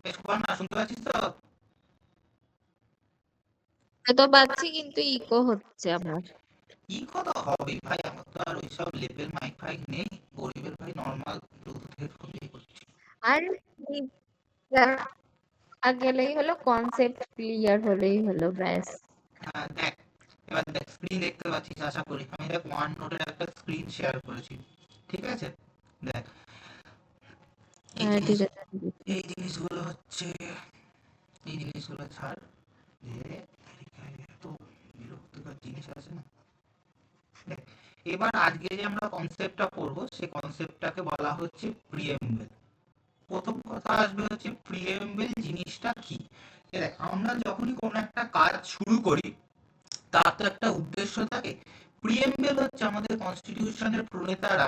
বেশ বল না, শুনতে পাচ্ছিস তো? তো পাচ্ছি, কিন্তু ইকো হচ্ছে আমার। ইকো তো হবেই ভাই, আমার তো আর ওইসব লেভেল মাইক ফাইক নেই, গরিবের ভাই নর্মাল ব্লুটুথ হেডফোন দিয়ে করছি। আর গেলেই হলো, কনসেপ্ট ক্লিয়ার হলেই হলো, ব্যাস। হ্যাঁ দেখ, এবার দেখ স্ক্রিন দেখতে পাচ্ছিস আশা করি, আমি দেখ ওয়ান নোটের একটা স্ক্রিন শেয়ার করেছি, ঠিক আছে? দেখ এই হ্যাঁ জিনিস, ঠিক আছে, ঠিক আছে। এই জিনিসগুলো হচ্ছে, এই জিনিসগুলো ছাড় যে তো বিরক্তিকর জিনিস আছে না। দেখ, এবার আজকে যে আমরা কনসেপ্টটা পড়বো সেই কনসেপ্টটাকে বলা হচ্ছে প্রিএমবেল। প্রথম কথা আসবে হচ্ছে প্রিএমবেল জিনিসটা কি। দেখ, আমরা যখনই কোনো একটা কাজ শুরু করি তার তো একটা উদ্দেশ্য থাকে। প্রিএমবেল হচ্ছে আমাদের কনস্টিটিউশনের প্রণেতারা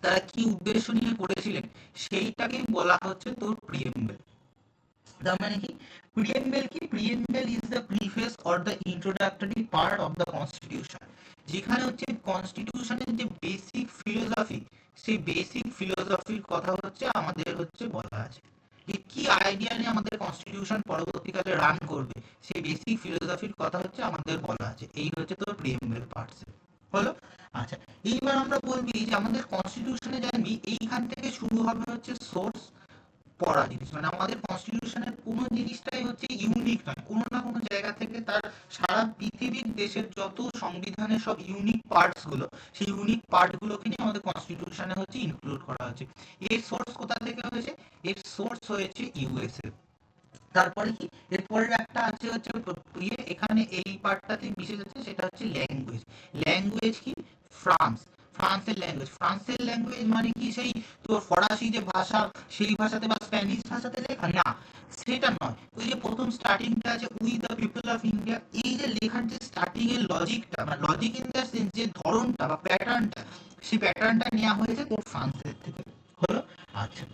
তারা কি উদ্দেশ্য নিয়ে করেছিলেন সেইটাকেই বলা হচ্ছে তোর প্রিএমবেল। তার মানে কি প্রিএমবেল কি? Preamble is the preface or the introductory part of the constitution, যেখানে হচ্ছে কনস্টিটিউশনের যে বেসিক ফিলোসফি, সেই বেসিক ফিলোসফির কথা হচ্ছে আমাদের হচ্ছে বলা আছে, যে কি আইডিয়া নিয়ে আমাদের কনস্টিটিউশন পরবর্তীকালে রান করবে, সেই বেসিক ফিলোসফির কথা হচ্ছে আমাদের বলা আছে। এই হচ্ছে তোর প্রিএমবেল পার্টস হলো। আচ্ছা, এইবার আমরা বলবি যে আমাদের কনস্টিটিউশনে জানবি এইখান থেকে শুরু হবে হচ্ছে সোর্স পড়া জিনিস, মানে আমাদের কনস্টিটিউশনের কোনো জিনিসটাই হচ্ছে ইউনিক নয়, কোনো না কোনো জায়গা থেকে তার সারা পৃথিবীর দেশের যত সংবিধানের সব ইউনিক পার্টস গুলো, সেই ইউনিক পার্ট গুলোকে নিয়ে আমাদের কনস্টিটিউশনে হচ্ছে ইনক্লুড করা হয়েছে। এর সোর্স কোথা থেকে হয়েছে? এর সোর্স হয়েছে ইউএসএ। তারপরে কি এরপরের একটা আছে হচ্ছে এখানে এই পার্টটাতে বিশেষ আছে, সেটা হচ্ছে ল্যাঙ্গুয়েজ। ল্যাঙ্গুয়েজ কি? ফ্রান্স। ফ্রান্সের ল্যাঙ্গুয়েজ, ফ্রান্সের ল্যাঙ্গুয়েজ মানে কি সেই তোর ফরাসি যে ভাষা সেই ভাষাতে বা স্প্যানিশ ভাষাতে লেখা না, সেটা নয়। ওই যে প্রথম স্টার্টিংটা আছে we the people of India, এই যে লেখার যে স্টার্টিং এর লজিকটা, মানে লজিক ইন দ্য সেন্স যে ধরনটা বা প্যাটার্নটা, সেই প্যাটার্নটা নেওয়া হয়েছে তোর ফ্রান্সের থেকে। হলো। আচ্ছা,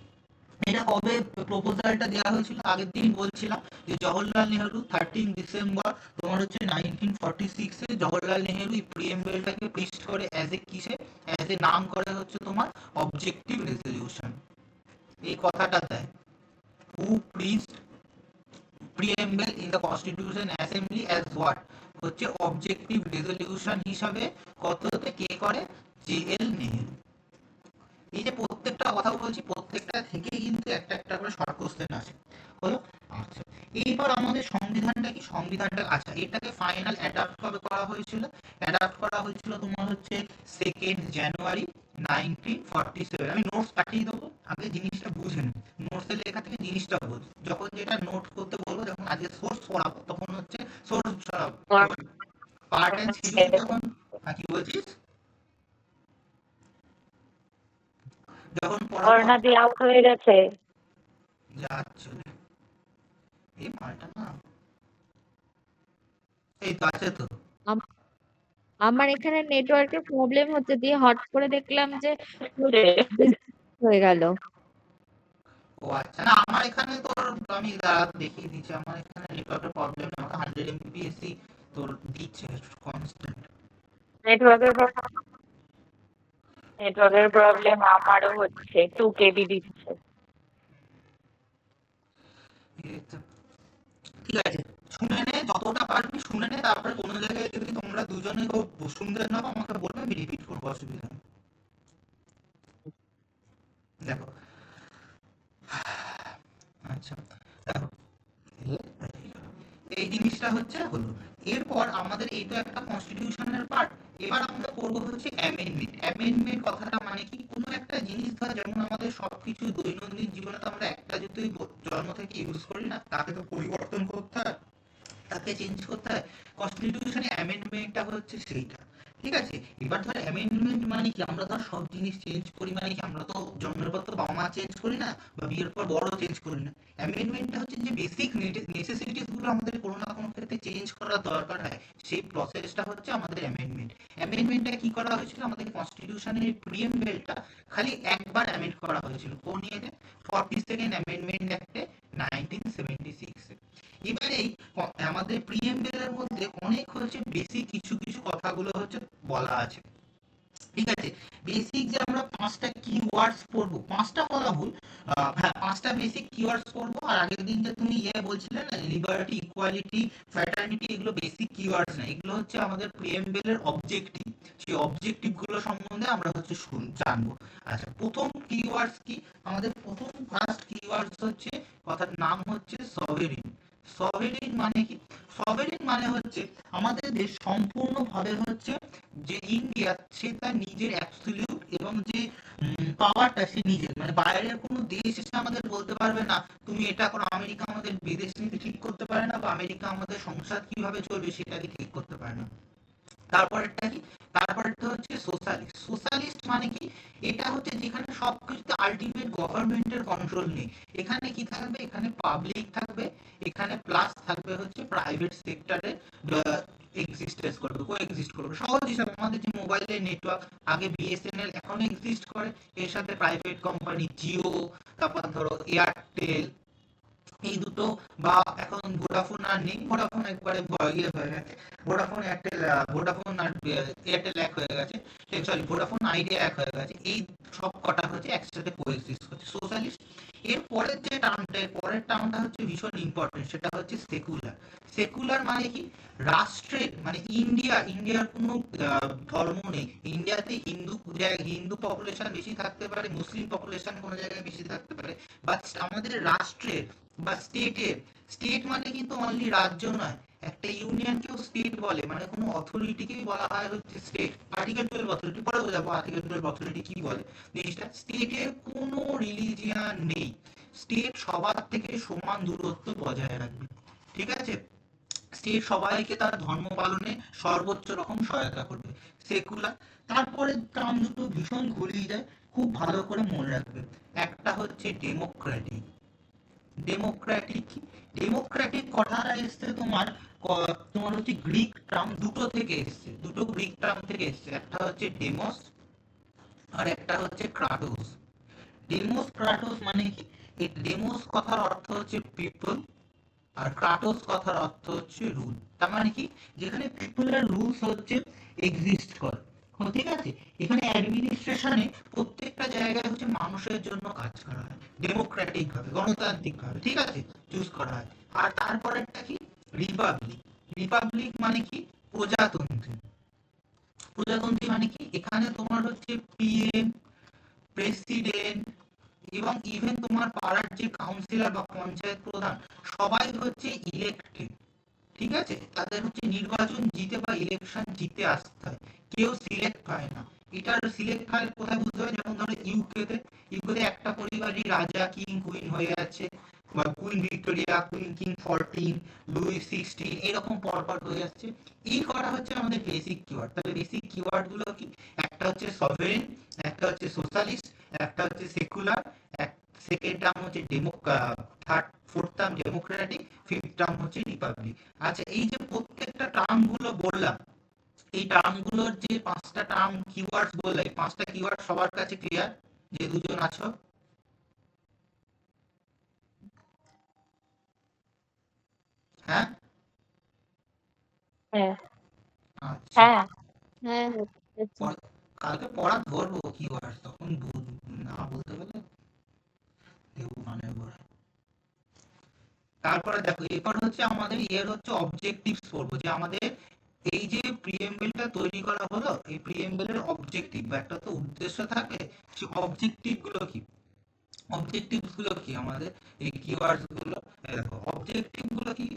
এটা কবে প্রপোজালটা দেওয়া হয়েছিল? আগের দিন বলছিলাম যে জওহরলাল নেহেরু 13 ডিসেম্বর তোমার হচ্ছে 1946 এ জওহরলাল নেহেরু এই প্রিএমবেলটাকে প্রিস্ট করে অ্যাজ এ কিসে, অ্যাজ এ নাম করে হচ্ছে তোমার অবজেক্টিভ রেজলিউশন। এই কথাটা দেয়, who priest preamble in the constitution assembly as what, হচ্ছে অবজেক্টিভ রেজলিউশন হিসাবে। কততে কে করে? J L Nehru. এই যে প্রত্যেকটা কথা বলছি প্রত্যেকটা থেকে কিন্তু একটা একটা করে শর্ট কোশ্চেন আছে। হলো। আচ্ছা, এইবার আমাদের সংবিধানটা কি? সংবিধানটা আচ্ছা, এটাকে ফাইনাল অ্যাডাপ্ট কবে করা হয়েছিল? অ্যাডাপ্ট করা হয়েছিল তোমার হচ্ছে 2 জানুয়ারি 1947। আমি নোটস পাঠিয়ে দেবো, আগে জিনিসটা বুঝে নি, নোটসের লেখা থেকে জিনিসটা বোঝ। যখন যেটা নোট করতে বলবো, যখন আজকে সোর্স পড়াবো তখন হচ্ছে সোর্স পার্ট অ্যান্ড শিডিউল যখন, কি বলছিস, যখন পড়াবো অর্ণাদি আউট হয়ে গেছে। যাচ্ছে এই মালটা না, এই তো আছে তো। আম- আমার এখানে নেটওয়ার্কের প্রবলেম হচ্ছে, দিয়ে হট করে দেখলাম যে হয়ে গেল। ও আচ্ছা, না আমার এখানে তোর, আমি দেখিয়ে দিচ্ছি, আমার এখানে নেটওয়ার্কের প্রবলেম না, আমার 100 mbps তোর দিচ্ছে কনস্ট্যান্ট। নেটওয়ার্কের নেটওয়ার্কের প্রবলেম আমারও হচ্ছে, 2 KB দিচ্ছে। ঠিক আছে, শুনে নে যতটা পারবি শুনে নে, তারপরে কোনো জায়গায় যদি তোমরা দুজনে শুনতে নাও আমাকে বলবে, আমি রিপিট করবো, অসুবিধা নেই। দেখো, আচ্ছা দেখো, এই জিনিসটা হচ্ছে হলো। এরপর আমাদের এই তো একটা কনস্টিটিউশনের পার্ট। এবার আমরা করবো হচ্ছে অ্যামেন্ডমেন্ট। অ্যামেন্ডমেন্ট কথাটা মানে কি? কোনো একটা জিনিস ধর, যেমন আমাদের সবকিছু দৈনন্দিন জীবনে তো আমরা একটা যদি জন্ম থেকে ইউজ করি না, তাকে তো পরিবর্তন করতে হয়, তাকে চেঞ্জ করতে হয়। কনস্টিটিউশনে অ্যামেন্ডমেন্টটা হচ্ছে সেইটা। ঠিক আছে, এবার ধর অ্যামেন্ডমেন্ট মানে কি? আমরা ধর সব জিনিস চেঞ্জ করি মানে কি? আমরা তো জন্মের পর তো বাবা মা চেঞ্জ করি না, বা বিয়ের পর বড় চেঞ্জ করি না। অ্যামেন্ডমেন্টটা হচ্ছে যে বেসিক নেসেসিটিস গুলো আমাদের কোনো না কোনো ক্ষেত্রে চেঞ্জ করার দরকার হয়, সেই প্রসেসটা হচ্ছে আমাদের অ্যামেন্ডমেন্ট। অ্যামেন্ডমেন্টটা কি করা হয়েছিল? আমাদের কনস্টিটিউশনের প্রিএমবেলটা খালি একবার অ্যামেন্ড করা হয়েছিল, কোন ইয়েতে? 42nd অ্যামেন্ডমেন্ট অ্যাক্টে 1976 এ। এবারে আমাদের প্রিএমবেলের মধ্যে অনেক হচ্ছে বেসিক কিছু কিছু কথাগুলো হচ্ছে বলা আছে। ঠিক আছে, বেসিক যে আমরা পাঁচটা কি কিওয়ার্ডস পড়বো, 5টা বলা ভুল, হ্যাঁ 5টা বেসিক কিওয়ার্ডস পড়বো। আর আগের দিন যে তুমি বলছিলে না, লিবার্টি, ইকুয়ালিটি, ফ্র্যাটার্নিটি, এগুলো বেসিক কিওয়ার্ডস না, এগুলো হচ্ছে আমাদের প্রিএমবেলের অবজেক্টিভ। সেই অবজেক্টিভ গুলো সম্বন্ধে আমরা হচ্ছে জানবো। আচ্ছা, প্রথম কিওয়ার্ডস কি? আমাদের প্রথম ফার্স্ট কিওয়ার্ডস হচ্ছে, কথার নাম হচ্ছে সভেরিন। সভেরিন মানে কি? সভেরিন মানে হচ্ছে আমাদের দেশ সম্পূর্ণভাবে হচ্ছে যে ইন্ডিয়া, সে তার নিজের অ্যাবসলিউট এবং যে পাওয়ারটা সে নিজের, মানে বাইরের কোনো দেশ এসে আমাদের বলতে পারবে না তুমি এটা করো। আমেরিকা আমাদের বিদেশ নীতি ঠিক করতে পারে না, বা আমেরিকা আমাদের সংসার কিভাবে চলবে সেটাকে ঠিক করতে পারে না। তারপরেরটা কি? তারপরেরটা হচ্ছে সোশ্যালিস্ট। সোশ্যালিস্ট মানে কি? এটা হচ্ছে যেখানে সবকিছুতে আলটিমেট গভর্নমেন্টের কন্ট্রোল নেই। এখানে কি থাকবে? এখানে পাবলিক থাকবে, এখানে প্লাস থাকবে হচ্ছে প্রাইভেট সেক্টরে এক্সিস্টেন্স করবে, কো এক্সিস্ট করবে। সহজ হিসাবে আমাদের যে মোবাইলের নেটওয়ার্ক, আগে বিএসএনএল এখনো এক্সিস্ট করে, এর সাথে প্রাইভেট কোম্পানি জিও, তারপর ধরো এয়ারটেল, এই দুটো, বা এখন ভোডাফোন আর নেই, ভোডাফোন একবারে ইয়ে হয়ে গেছে, ভোডাফোন এয়ারটেল, ভোডাফোন আর এয়ারটেল এক হয়ে গেছে, সরি ভোডাফোন আইডিয়া এক হয়ে গেছে। এই সব কটা হচ্ছে একসাথে কোএক্সিস্ট করছে, সোশ্যালিস্ট। এর পরের যে টার্মটা, এর পরের টার্মটা হচ্ছে ভীষণ ইম্পর্টেন্ট, সেটা হচ্ছে সেকুলার। সেকুলার মানে কি? রাষ্ট্রের, মানে ইন্ডিয়ার কোনো ধর্ম নেই। ইন্ডিয়াতে হিন্দু পপুলেশন বেশি থাকতে পারে, মুসলিম পপুলেশন কোনো জায়গায় বেশি থাকতে পারে, বাট আমাদের রাষ্ট্রের বা স্টেটের, স্টেট মানে কিন্তু অনলি রাজ্য নয়, একটা ইউনিয়নকেও স্টেট বলে, মানে কোনো অথরিটিকেই বলা হয় হচ্ছে স্টেট। আর্টিকেল 12 অথরিটি, পরে বোঝাবো আর্টিকেল 12 অথরিটি কি বলে জিনিসটা। স্টেটের কোনো রিলিজিয়ান নেই, স্টেট সবার থেকে সমান দূরত্ব বজায় রাখবে, ঠিক আছে? স্টেট সবাইকে তার ধর্ম পালনে সর্বোচ্চ রকম সহায়তা করবে, সেকুলার। তারপরে টার্ম দুটো ভীষণ ঘুরিয়ে যায়, খুব ভালো করে মনে রাখবে। একটা হচ্ছে ডেমোক্রেটিক। ডেমোক্রেটিক, ডেমোক্রেটিক কথাটা এসছে তোমার হচ্ছে গ্রিক টার্ম দুটো থেকে এসছে, দুটো গ্রিক টার্ম থেকে এসছে। একটা হচ্ছে ডেমোস আর একটা হচ্ছে ক্রাটোস। ডেমোস ক্রাটোস মানে কি? এই ডেমোস কথার অর্থ হচ্ছে পিপল, আর ক্রাটোস কথার অর্থ হচ্ছে রুল। তার মানে কি? যেখানে পিপলের রুলস হচ্ছে এক্সিস্ট করে, ঠিক আছে? এখানে অ্যাডমিনিস্ট্রেশনে প্রত্যেকটা জায়গায় হচ্ছে মানুষের জন্য কাজ করা হয়, ডেমোক্রেটিক ভাবে, গণতান্ত্রিক ভাবে, ঠিক আছে, চুজ করা হয়। আর তারপরেরটা কি? রিপাবলিক। রিপাবলিক মানে কি? প্রজাতন্ত্রী। প্রজাতন্ত্রী মানে কি? এখানে তোমার হচ্ছে পিএম, প্রেসিডেন্ট, এবং ইভেন তোমার পাড়ার যে কাউন্সিলর বা পঞ্চায়েত প্রধান, সবাই হচ্ছে ইলেক্টেড, ঠিক আছে? তাদের হচ্ছে নির্বাচন জিতে বা ইলেকশন জিতে আসতে হয়, কেউ সিলেক্ট হয় না। এটার সিলেক্ট হয় কোথায় বুঝতে হয়? যেমন ধরো ইউকেতে একটা পরিবারই রাজা, কিং, কুইন হয়ে আছে, বা queen Victoria, queen king 14, Louis 16, এরকম পরপর হয়ে যাচ্ছে। এই করা হচ্ছে আমাদের বেসিক কিওয়ার্ড। তাহলে বেসিক কিওয়ার্ড গুলো কি? একটা হচ্ছে সভরেন, একটা হচ্ছে সোশ্যালিস্ট, একটা হচ্ছে সেকুলার, সেকেন্ড টার্ম হচ্ছে third, fourth term Democratic, fifth term হচ্ছে রিপাবলিক। আচ্ছা, এই যে প্রত্যেকটা টার্ম গুলো বললাম, এই টার্ম গুলোর যে 5টা টার্ম কিওয়ার্ডস বললাম, এই 5টা কিওয়ার্ড সবার কাছে ক্লিয়ার? যে দুজন আছো, হ্যাঁ? হ্যাঁ আচ্ছা, হ্যাঁ হ্যাঁ হচ্ছে। কালকে পড়া ধরবো কিওয়ার্ড, তখন না বলতে পারলে দেবো মানে করে। তারপরে দেখো, এরপর হচ্ছে আমাদের হচ্ছে অবজেক্টিভস পড়বো, যে আমাদের এই যে প্রিএমবেলটা তৈরি করা হলো, এই প্রিএমবেলের অবজেক্টিভ বা একটা তো উদ্দেশ্য থাকে, সেই অবজেক্টিভ গুলো কি? অবজেক্টিভস গুলো কি আমাদের এই কিওয়ার্ডস গুলো? দেখো অবজেক্টিভ গুলো কি?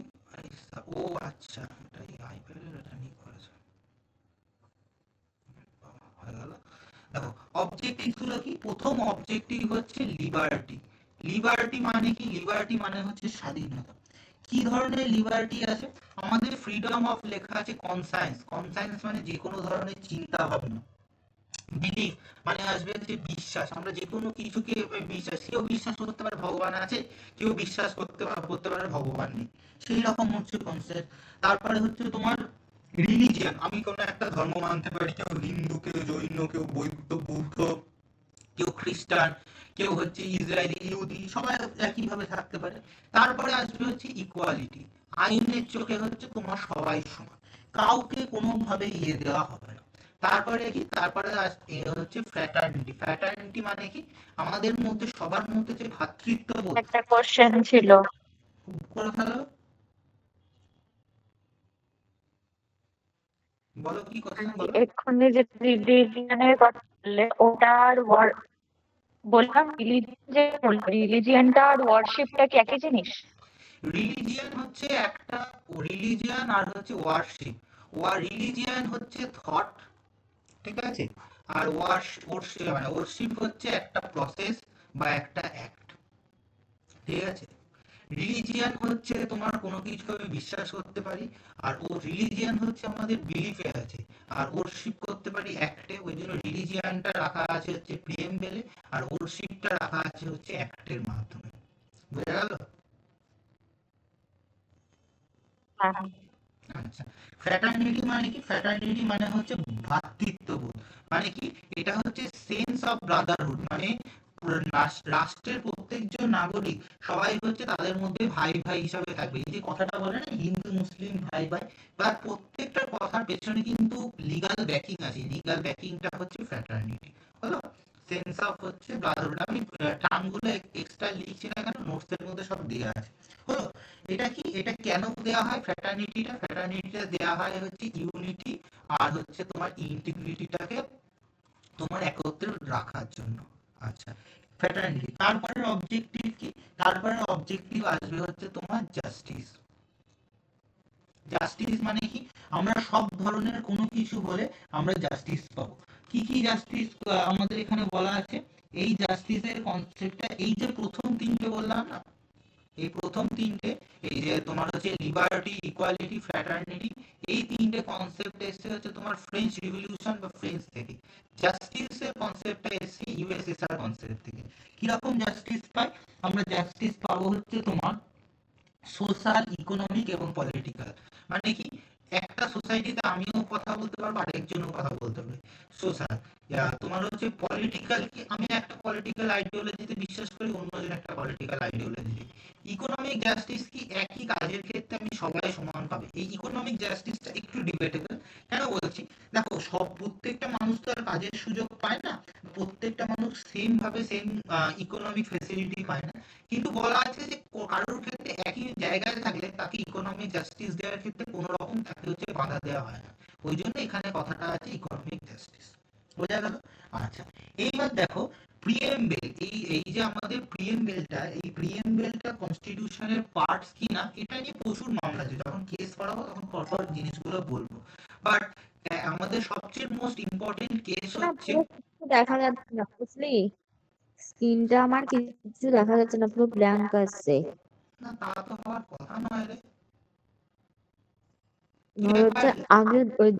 ও আচ্ছা, এটাই আইপ্যাডের এটা নিয়ে করেছে, হয়ে গেল। দেখো অবজেক্টিভ গুলো কি? প্রথম অবজেক্টিভ হচ্ছে লিবার্টি। লিবার্টি মানে কি? লিবার্টি মানে হচ্ছে স্বাধীনতা। কি ধরনের লিবার্টি আছে? আমাদের ফ্রিডম অফ লেখা আছে কনসায়েন্স। কনসায়েন্স মানে যে কোনো ধরনের চিন্তা ভাবনা। বিলিফ মানে আসবে যে বিশ্বাস, আমরা যে কোনো কিছুকে বিশ্বাস, কেউ বিশ্বাস করতে পারে ভগবান আছে, কেউ বিশ্বাস করতে পারে ভগবান নেই, সেই রকম হচ্ছে কনসেপ্ট। তারপরে হচ্ছে তোমার রিলিজিয়ন, আমি কোনো একটা ধর্ম মানতে পারি, কেউ হিন্দু, কেউ জৈন, কেউ বৌদ্ধ, কেউ খ্রিস্টান, কেউ হচ্ছে ইসরায়েলি, ইহুদি, সবাই একই ভাবে থাকতে পারে। তারপরে আসবে হচ্ছে ইকুয়ালিটি, আইনের চোখে হচ্ছে তোমার সবাই সমান, কাউকে কোনোভাবে দেওয়া হবে না। তারপরে কি, তারপরে হচ্ছে ফ্র্যাটার্নিটি। ফ্র্যাটার্নিটি মানে কি, আমাদের মধ্যে সবার মধ্যে যে ভ্রাতৃত্ববোধ। একটা কোশ্চেন ছিল, করে ফেলো, বলো কি কোশ্চেন বলো। এক্ষুনি যে রিলিজিয়নের কথা বললে ওটার বললাম রিলিজিয়নটা আর ওয়ার্শিপটা কি একই জিনিস? রিলিজিয়ান হচ্ছে একটা, রিলিজিয়ান আর হচ্ছে ওয়ার্শিপ। রিলিজিয়ান হচ্ছে থট, ঠিক আছে, আর ওয়ার্শিপ মানে ওয়ার্শিপ হচ্ছে একটা প্রসেস বা একটা অ্যাক্ট, ঠিক আছে। রিলিজিয়ান হচ্ছে তোমার কোনো কিছু আমি বিশ্বাস করতে পারি, আর ও রিলিজিয়ান হচ্ছে আমাদের বিলিফে আছে, আর ওরশিপ করতে পারি অ্যাক্টে। ওই জন্য রিলিজিয়ানটা রাখা আছে হচ্ছে প্রিএমবেলে, আর ওরশিপটা রাখা আছে হচ্ছে অ্যাক্টের মাধ্যমে। বুঝা গেল? হ্যাঁ। আচ্ছা, ফ্র্যাটার্নিটি মানে কি? ফ্র্যাটার্নিটি মানে হচ্ছে ভ্রাতৃত্ববোধ। মানে কি, এটা হচ্ছে সেন্স অফ ব্রাদারহুড, মানে রাষ্ট্রের প্রত্যেকজন নাগরিক সবাই হচ্ছে তাদের মধ্যে ভাই ভাই হিসাবে থাকবে। এই যে কথাটা বলে না, হিন্দু মুসলিম ভাই ভাই, বা প্রত্যেকটা কথার পেছনে কিন্তু লিগাল ব্যাকিং আছে। লিগাল ব্যাকিংটা হচ্ছে ফ্র্যাটার্নিটি। হলো সেন্স অফ হচ্ছে ব্রাদারহুড। আমি টার্মগুলো এক্সট্রা লিখছি না, কেন নোটসের মধ্যে সব দেওয়া আছে। হলো, এটা কি, এটা কেন দেওয়া হয় ফ্র্যাটার্নিটিটা? ফ্র্যাটার্নিটিটা দেওয়া হয় হচ্ছে ইউনিটি আর হচ্ছে তোমার ইন্টিগ্রিটিটাকে তোমার একত্রে রাখার জন্য। আচ্ছা, ফ্র্যাটার্নিটি। তারপরে অবজেক্টিভ কি? তারপরে অবজেক্টিভ আসবে হচ্ছে তোমার জাস্টিস। জাস্টিস মানে কি, আমরা সব ধরনের কোনো কিছু হলে আমরা জাস্টিস পাবো। কি কি জাস্টিস আমাদের এখানে বলা আছে? এই জাস্টিসের কনসেপ্টটা, এই যে প্রথম তিনটে বললাম না, এই প্রথম তিনটে, এই যে তোমার হচ্ছে লিবার্টি, ইকুয়ালিটি, ফ্র্যাটার্নিটি, এই তিনটে কনসেপ্ট এসছে হচ্ছে তোমার ফ্রেঞ্চ রিভলিউশন বা ফ্রেঞ্চ থেকে। জাস্টিসের কনসেপ্টটা এসছে ইউএসএসআর কনসেপ্ট থেকে। কিরকম জাস্টিস পাই আমরা? জাস্টিস পাবো হচ্ছে তোমার সোশ্যাল, ইকোনমিক এবং পলিটিক্যাল। মানে কি, একটা সোসাইটিতে আমিও কথা বলতে পারবো, আরেকজনও কথা বলতে পারবে। সোশ্যাল, তোমার হচ্ছে পলিটিক্যাল কি, আমি একটা পলিটিক্যাল আইডিওলজিতে বিশ্বাস করি, অন্যজন একটা পলিটিক্যাল আইডিওলজিতে। ইকোনমিক জাস্টিস কি, একই কাজের ক্ষেত্রে আমি সবাই সমান পাবে। এই ইকোনমিক জাস্টিসটা একটু ডিবেটেবল। কেন বলছি, দেখো সব প্রত্যেকটা মানুষ তো আর কাজের সুযোগ পায় না, প্রত্যেকটা মানুষ সেম ভাবে সেম ইকোনমিক ফেসিলিটি পায় না। কিন্তু বলা আছে যে কারোর ক্ষেত্রে একই জায়গায় থাকলে তাকে ইকোনমিক জাস্টিস দেওয়ার ক্ষেত্রে কোনো রকম তাকে হচ্ছে বাধা দেওয়া হয় না। ওই জন্য এখানে কথাটা আছে ইকোনমিক জাস্টিস। বোঝা গেল? আচ্ছা, এইবার দেখো প্রিএমবেল, এই এই যে আমাদের প্রিএমবেলটা, এই প্রিএমবেলটা কনস্টিটিউশনের পার্টস কিনা, এটা নিয়ে প্রচুর মামলা আছে। যখন কেস পড়াবো তখন পরপর জিনিসগুলো বলবো। বাট আমাদের সবচেয়ে মোস্ট ইম্পর্টেন্ট কেস না হচ্ছে, পুরো কিছু দেখা যাচ্ছে না বুঝলি, স্ক্রিনটা আমার কিছু দেখা যাচ্ছে না, পুরো ব্ল্যাঙ্ক আসছে। না তা তো হওয়ার কথা নয় রে। তুই ধর একবার হচ্ছে আগে ওই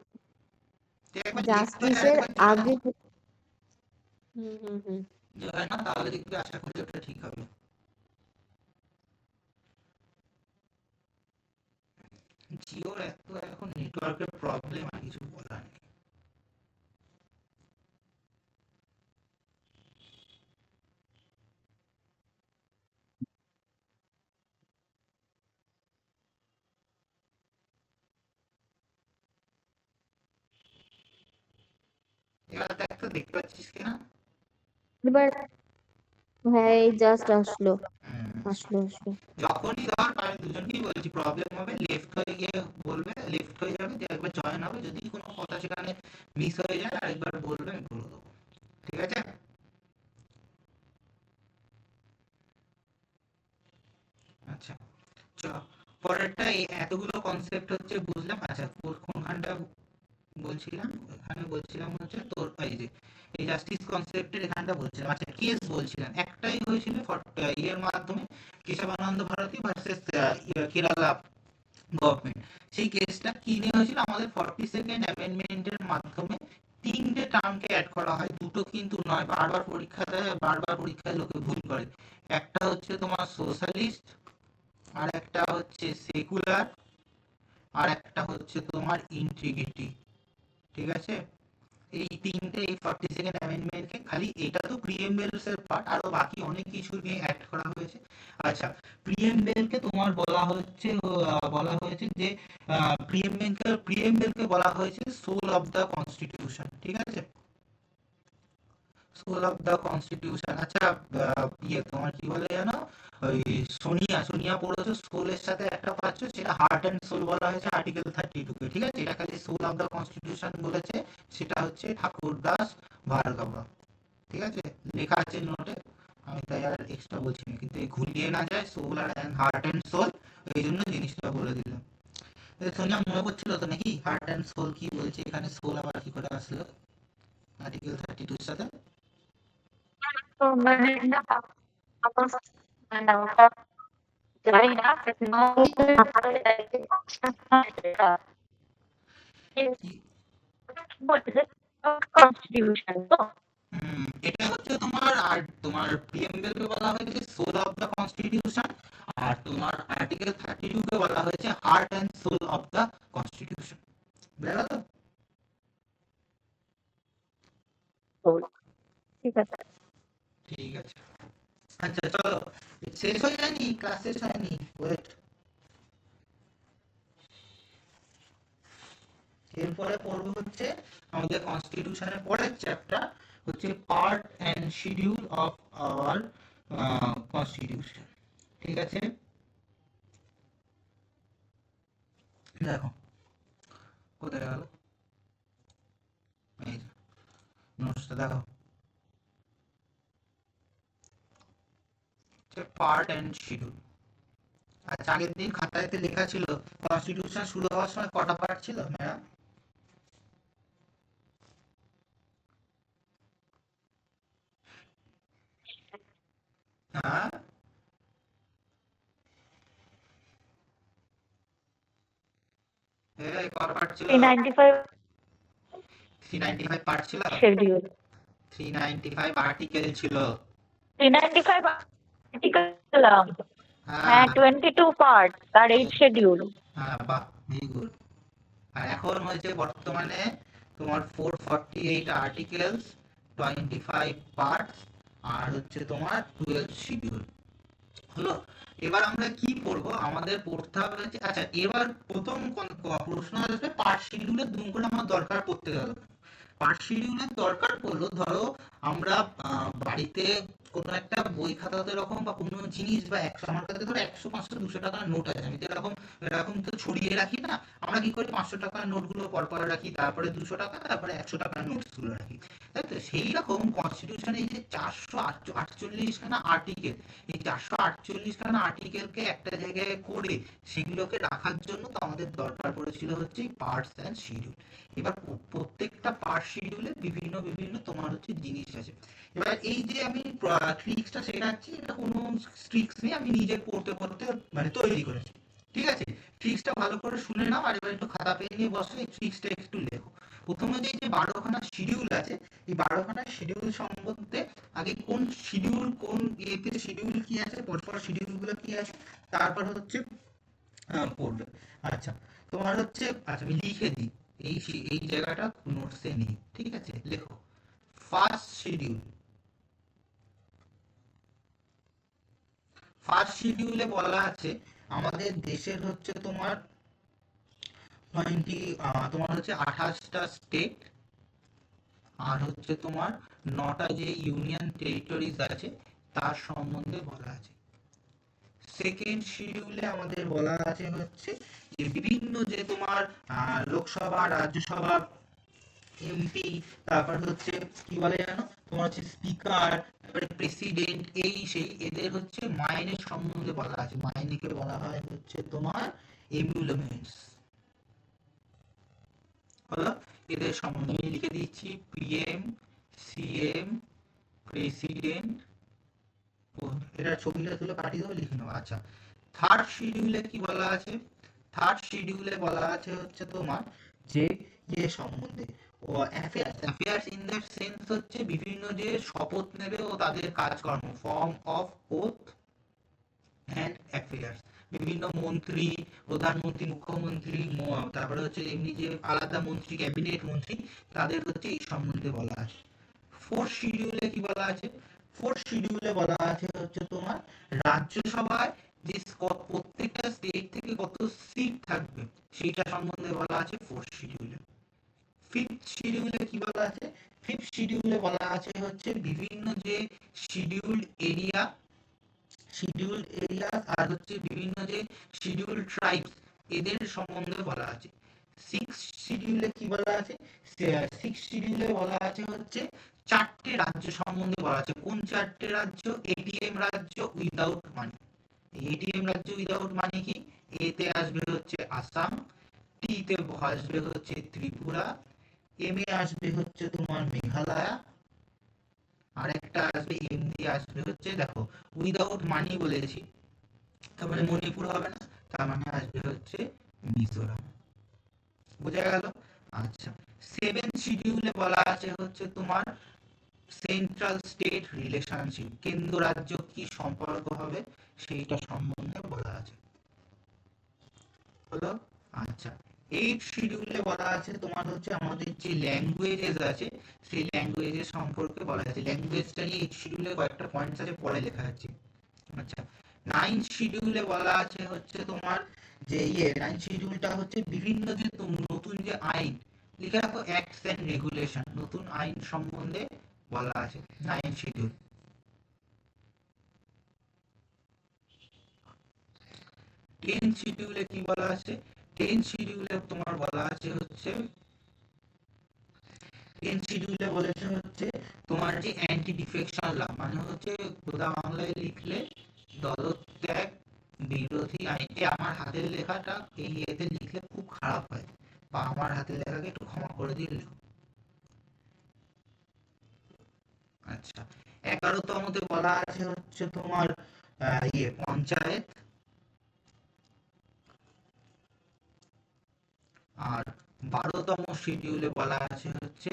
তুই একবার লিখতে জাস্টিসের একবার যা, আগে হুম। হয় না তাহলে দেখবি আশা করি ওটা ঠিক হবে। জিওর এত এখন নেটওয়ার্কের প্রবলেম, আর কিছু বলার নেই। এবার দেখ তো, দেখতে পাচ্ছিস কিনা? এবার হ্যাঁ এই জাস্ট আসলো হুম, আসলো। যখনই ধর আমি দুজনকেই বলছি প্রবলেম হবে, লেফট হয়ে গিয়ে বলবে, লেফট হয়ে যাবে, দিয়ে একবার জয়েন হবে। যদি কোনো কথা সেখানে মিস হয়ে যায় আরেকবার বলবে, আমি বলে দেবো। ঠিক আছে? আচ্ছা, চ পরেরটা, এই এতগুলো কনসেপ্ট হচ্ছে বুঝলাম। আচ্ছা, কোনখানটা বলছিলাম? এখানে বলছিলাম হচ্ছে তোর এই যে এই জাস্টিস কনসেপ্টের এখানটা বলছিলাম। আচ্ছা, কেস বলছিলাম একটাই হয়েছিল ইয়ের মাধ্যমে, কেশবানন্দ ভারতী ভার্সেস কেরালা গভর্নমেন্ট। সেই কেসটা কি নিয়ে হয়েছিল? আমাদের 42nd অ্যামেন্ডমেন্টের মাধ্যমে তিনটে টার্মকে অ্যাড করা হয়, দুটো কিন্তু নয়। বারবার পরীক্ষা দেয়, বারবার পরীক্ষায় লোকে ভুল করে। একটা হচ্ছে তোমার সোশ্যালিস্ট, আর একটা হচ্ছে সেকুলার, আর একটা হচ্ছে তোমার ইন্টিগ্রিটি। ঠিক আছে? এই তিনটে এই 42nd অ্যামেন্ডমেন্টকে খালি এটা তো প্রিএমবেলস এর পার্ট, আরো বাকি অনেক কিছু নিয়ে অ্যাড করা হয়েছে। আচ্ছা, প্রিএমবেলকে তোমার বলা হয়েছে যে প্রিএমবেলকে বলা হয়েছে সোল অফ দ্য কনস্টিটিউশন, ঠিক আছে, সোল অফ দ্য কনস্টিটিউশন। আচ্ছা, তোমার কি বলে জানো, ওই সোনিয়া পড়েছো, সোলের সাথে একটা পাচ্ছ, সেটা হার্ট অ্যান্ড সোল বলা হয়েছে আর্টিকেল 32 কে, ঠিক আছে। এটা খালি সোল অফ দ্য কনস্টিটিউশন বলেছে, সেটা হচ্ছে ঠাকুরদাস ভার্গব, ঠিক আছে, লেখা আছে নোটে, আমি তাই আর এক্সট্রা বলছি না, কিন্তু এই ঘুরিয়ে না যায় সোল আর হার্ট অ্যান্ড সোল, এই জন্য জিনিসটা বলে দিলাম। সোনিয়া মনে করছিল তো নাকি হার্ট অ্যান্ড সোল কি বলছে এখানে, সোল আবার কি করে আসলো আর্টিকেল 32 এর সাথে? তো মানে না আমার মানে ওটা জানি না কনস্টিটিউশন তো এটা হচ্ছে তোমার, আর তোমার প্রিএমবেলকে বলা হয়েছে সোল অফ দ্য কনস্টিটিউশন, আর তোমার আর্টিকেল 32 কে বলা হয়েছে heart and soul of the constitution. বুঝা গেল? ঠিক আছে। ঠিক আছে, আচ্ছা চলো, শেষ হয়ে যায়নি, ক্লাস শেষ হয়নি, ওয়েট। এরপরে পড়বো হচ্ছে আমাদের কনস্টিটিউশনের পরের চ্যাপ্টার হচ্ছে part and schedule of our constitution, ঠিক আছে। দেখো কোথায় গেল, এই নোটসটা দেখো, পার্ট অ্যান্ড শিডিউল। আচ্ছা, আগের দিন খাতাতে লেখা ছিল কনস্টিটিউশন শুরু হওয়ার সময় কটা পার্ট ছিল ম্যাডাম? হ্যাঁ, কটা পার্ট ছিল? 395 পার্ট ছিল, শিডিউল 395 আর্টিকেল ছিল, 395 আর্টিকেল, হ্যাঁ 22 পার্ট আর 8 শিডিউল। হ্যাঁ, বাহ, ভেরি গুড। আর এখন হয়েছে বর্তমানে তোমার 448 আর্টিকেলস, 25 পার্টস, আর হচ্ছে তোমার 12 শিডিউল হলো। এবার আমরা কি পড়বো, আমাদের পড়তে হবে হচ্ছে, আচ্ছা এবার প্রথম প্রশ্ন আসবে পার্ট শিডিউলের দুম করে আমার দরকার পড়তে গেল। পার্ট শিডিউলের দরকার পড়লো, ধরো আমরা বাড়িতে কোনো একটা বই খাতাতে এরকম বা কোনো জিনিস বা 100, আমার কাছে ধরো 100, 500, 200 টাকার নোট আছে, আমি তো এরকম এরকম তো ছড়িয়ে রাখি না, আমরা কি করি 500 টাকার নোটগুলো পরপর রাখি, তারপরে 200 টাকা, তারপরে 100 টাকার নোটসগুলো রাখি, তাই তো। সেই রকম কনস্টিটিউশনে এই যে 448 খানা আর্টিকেল, এই 448 খানা আর্টিকেলকে একটা জায়গায় করে সেগুলোকে রাখার জন্য তো আমাদের দরকার পড়েছিল হচ্ছে পার্টস অ্যান্ড শিডিউল। এবার প্রত্যেকটা পার্ট শিডিউলে বিভিন্ন বিভিন্ন তোমার হচ্ছে জিনিস আছে। এবার এই যে আমি ট্রিক্সটা শেখাচ্ছি, এটা কোনো ট্রিক্স নেই, আমি নিজে পড়তে পড়তে মানে তৈরি করেছি, ঠিক আছে। ট্রিক্সটা ভালো করে শুনে নাও, আর এবার একটু খাতা পেন নিয়ে বসো, এই ট্রিক্সটা একটু লেখো। প্রথমে যে 12খানা শিডিউল আছে, এই 12খানা শিডিউল সম্বন্ধে আগে কোন শিডিউল কোন এতে শিডিউল কি আছে, পরপর শিডিউলগুলো কি আছে, তারপর হচ্ছে পড়বে। আচ্ছা, তোমার হচ্ছে, আচ্ছা আমি লিখে দিই, এই জায়গাটা নোটসে নেই, ঠিক আছে, লেখো। ফার্স্ট শিডিউলে বলা আছে আমাদের দেশের হচ্ছে তোমার 28টা স্টেট, আর হচ্ছে তোমার 9টা যে ইউনিয়ন টেরিটরিজ আছে তার সম্বন্ধে বলা আছে। সেকেন্ড শিডিউলে আমাদের বলা আছে হচ্ছে যে বিভিন্ন যে তোমার লোকসভা, রাজ্যসভা, এমপি, তারপর হচ্ছে কি বলে জানো, তোমার হচ্ছে স্পিকার, তারপরে প্রেসিডেন্ট, এই সেই এদের হচ্ছে মাইনের সম্বন্ধে বলা আছে। মাইনেকে বলা হয় হচ্ছে তোমার এমুলমেন্টস, হলো। এদের সম্বন্ধে আমি লিখে দিচ্ছি, পিএম, সিএম, প্রেসিডেন্ট, এটা ছবিটা তুলে পাঠিয়ে দেবো, লিখে নেবো। আচ্ছা, থার্ড শিডিউলে কি বলা আছে? থার্ড শিডিউলে বলা আছে হচ্ছে তোমার যে ইয়ে সম্বন্ধে, ও অ্যাফেয়ার্স ইন দ্য সেন্স হচ্ছে বিভিন্ন যে শপথ নেবে ও তাদের কাজকর্ম, form of oath and affairs, বিভিন্ন মন্ত্রী, প্রধানমন্ত্রী, মুখ্যমন্ত্রী, তারপরে হচ্ছে এমনি যে আলাদা মন্ত্রী, ক্যাবিনেট মন্ত্রী, তাদের হচ্ছে এই সম্বন্ধে বলা আছে। ফোর্থ শিডিউলে কি বলা আছে? ফোর্থ শিডিউলে বলা আছে হচ্ছে তোমার রাজ্যসভায় যে প্রত্যেকটা স্টেট থেকে কত সিট থাকবে সেইটা সম্বন্ধে বলা আছে ফোর্থ শিডিউলে। ফিফথ শিডিউলে কি বলা আছে? ফিফথ শিডিউলে বলা আছে হচ্ছে বিভিন্ন যে শিডিউলড এরিয়া, আর হচ্ছে বিভিন্ন যে শিডিউল ট্রাইবস, এদের সম্বন্ধে বলা আছে। সিক্স শিডিউলে কি বলা আছে? সিক্স শিডিউলে বলা আছে হচ্ছে চারটে রাজ্য সম্বন্ধে বলা আছে। কোন চারটে রাজ্য? এটিএম রাজ্য উইদাউট মানি। এটিএম রাজ্য উইদাউট মানি কি? এতে আসবে হচ্ছে আসাম, টি তে আসবে হচ্ছে ত্রিপুরা, এম এ আসবে হচ্ছে তোমার মেঘালয়, আর একটা আসবে এম দিয়ে আসবে হচ্ছে, দেখো উইদাউট মানি বলেছি, তার মানে মণিপুর হবে না, তার মানে আসবে হচ্ছে মিজোরাম। বোঝা গেল? আচ্ছা, সেভেন শিডিউলে বলা আছে হচ্ছে তোমার সেন্ট্রাল স্টেট রিলেশনশিপ, কেন্দ্র রাজ্য কি সম্পর্ক হবে সেইটা সম্বন্ধে বলা আছে। হলো? আচ্ছা, এইট শিডিউলে বলা আছে তোমার হচ্ছে আমাদের যে ল্যাঙ্গুয়েজেস আছে সেই ল্যাঙ্গুয়েজের সম্পর্কে বলা আছে। ল্যাঙ্গুয়েজটা নিয়ে এইট শিডিউলে কয়েকটা পয়েন্টস আছে, পরে লেখা আছে। আচ্ছা, নাইন্থ শিডিউলে বলা আছে হচ্ছে তোমার যে নাইন্থ শিডিউলটা হচ্ছে বিভিন্ন যে নতুন যে আইন, লিখে রাখো অ্যাক্টস এন্ড রেগুলেশন, নতুন আইন সম্বন্ধে বলা আছে নাইন্থ শিডিউল। টেন্থ শিডিউলে কি বলা আছে? টেন্থ শিডিউলে তোমার বলা আছে হচ্ছে, টেন্থ শিডিউলে বলেছে হচ্ছে তোমার যে অ্যান্টি ডিফেকশন ল, মানে হচ্ছে গোদা বাংলায় লিখলে দলত্যাগ বিরোধী আইন। আমার হাতের লেখাটা এই এতে লিখলে খুব খারাপ হয়, বা আমার হাতের লেখাকে একটু ক্ষমা করে দিলে। আচ্ছা, 11তম বলা আছে হচ্ছে তোমার পঞ্চায়েত, আর 12তম শিডিউলে বলা আছে হচ্ছে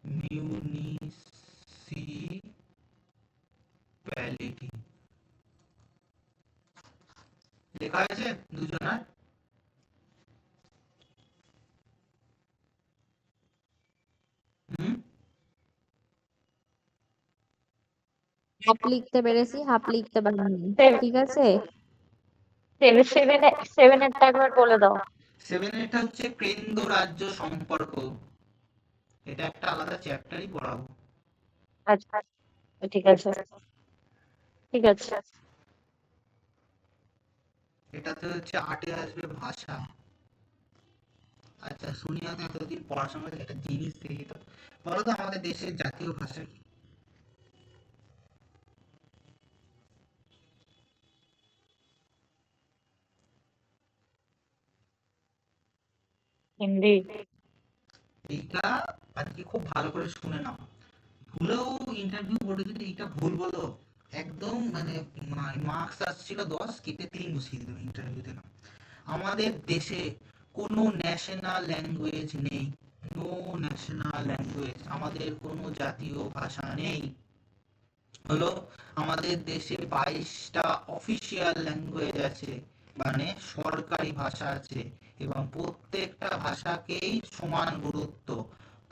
মিউনিসিপ্যালিটি। লেখা আছে দুজনার? হাফ লিখতে পেরেছি, হাফ লিখতে পারিনি। ঠিক আছে, সেভেনেরটা একবার বলে দাও। সেভেনেরটা হচ্ছে কেন্দ্র রাজ্য সম্পর্ক, এটা একটা আলাদা চ্যাপ্টারই পড়াবো। আচ্ছা, ঠিক আছে, ঠিক আছে। এটাতে হচ্ছে 8-এ আসবে ভাষা। আচ্ছা, শুনিয়া তো এতদিন পড়াশোনা একটা জিনিস দেখি তো, বলো তো আমাদের দেশের জাতীয় ভাষা কি? হিন্দি। এইটা আজকে খুব ভালো করে শুনে নাও, ভুলেও ইন্টারভিউ বোর্ডে যদি এইটা ভুল বলো, একদম মানে মার্কস আসছিল 10, কেটে 3 বসিয়ে দেবে ইন্টারভিউতে। না, আমাদের দেশে কোনো ন্যাশনাল ল্যাঙ্গুয়েজ নেই। নো ন্যাশনাল ল্যাঙ্গুয়েজ, আমাদের কোনো জাতীয় ভাষা নেই। হলো, আমাদের দেশে 22টা অফিসিয়াল ল্যাঙ্গুয়েজ আছে, মানে সরকারি ভাষা আছে, এবং প্রত্যেকটা ভাষাকেই সমান গুরুত্ব।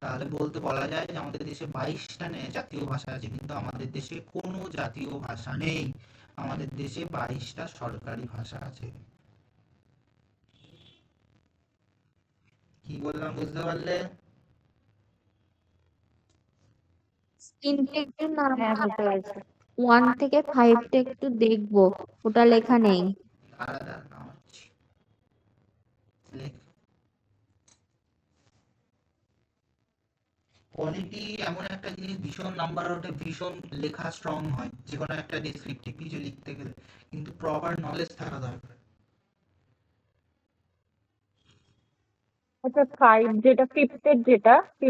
তাহলে বলতে বলা যায় যে আমাদের দেশে 22টা জাতীয় ভাষা আছে, কিন্তু আমাদের দেশে কোনো জাতীয় ভাষা নেই। আমাদের দেশে 22টা সরকারি ভাষা আছে। কি বললাম বুঝতে পারলে? স্ক্রিনটা একটু নাম হ্যাঁ, বুঝতে পেরেছি। 1 থেকে 5টা একটু দেখবো, ওটা লেখা নেই। আলাদা নাম হচ্ছে লেখ। কোয়ালিটি এমন একটা জিনিস, ভীষণ নাম্বার ওঠে, ভীষণ লেখা স্ট্রং হয় যে কোনো একটা ডেসক্রিপটিভ কিছু লিখতে গেলে, কিন্তু প্রপার নলেজ থাকা দরকার। আচ্ছা, ফিফথ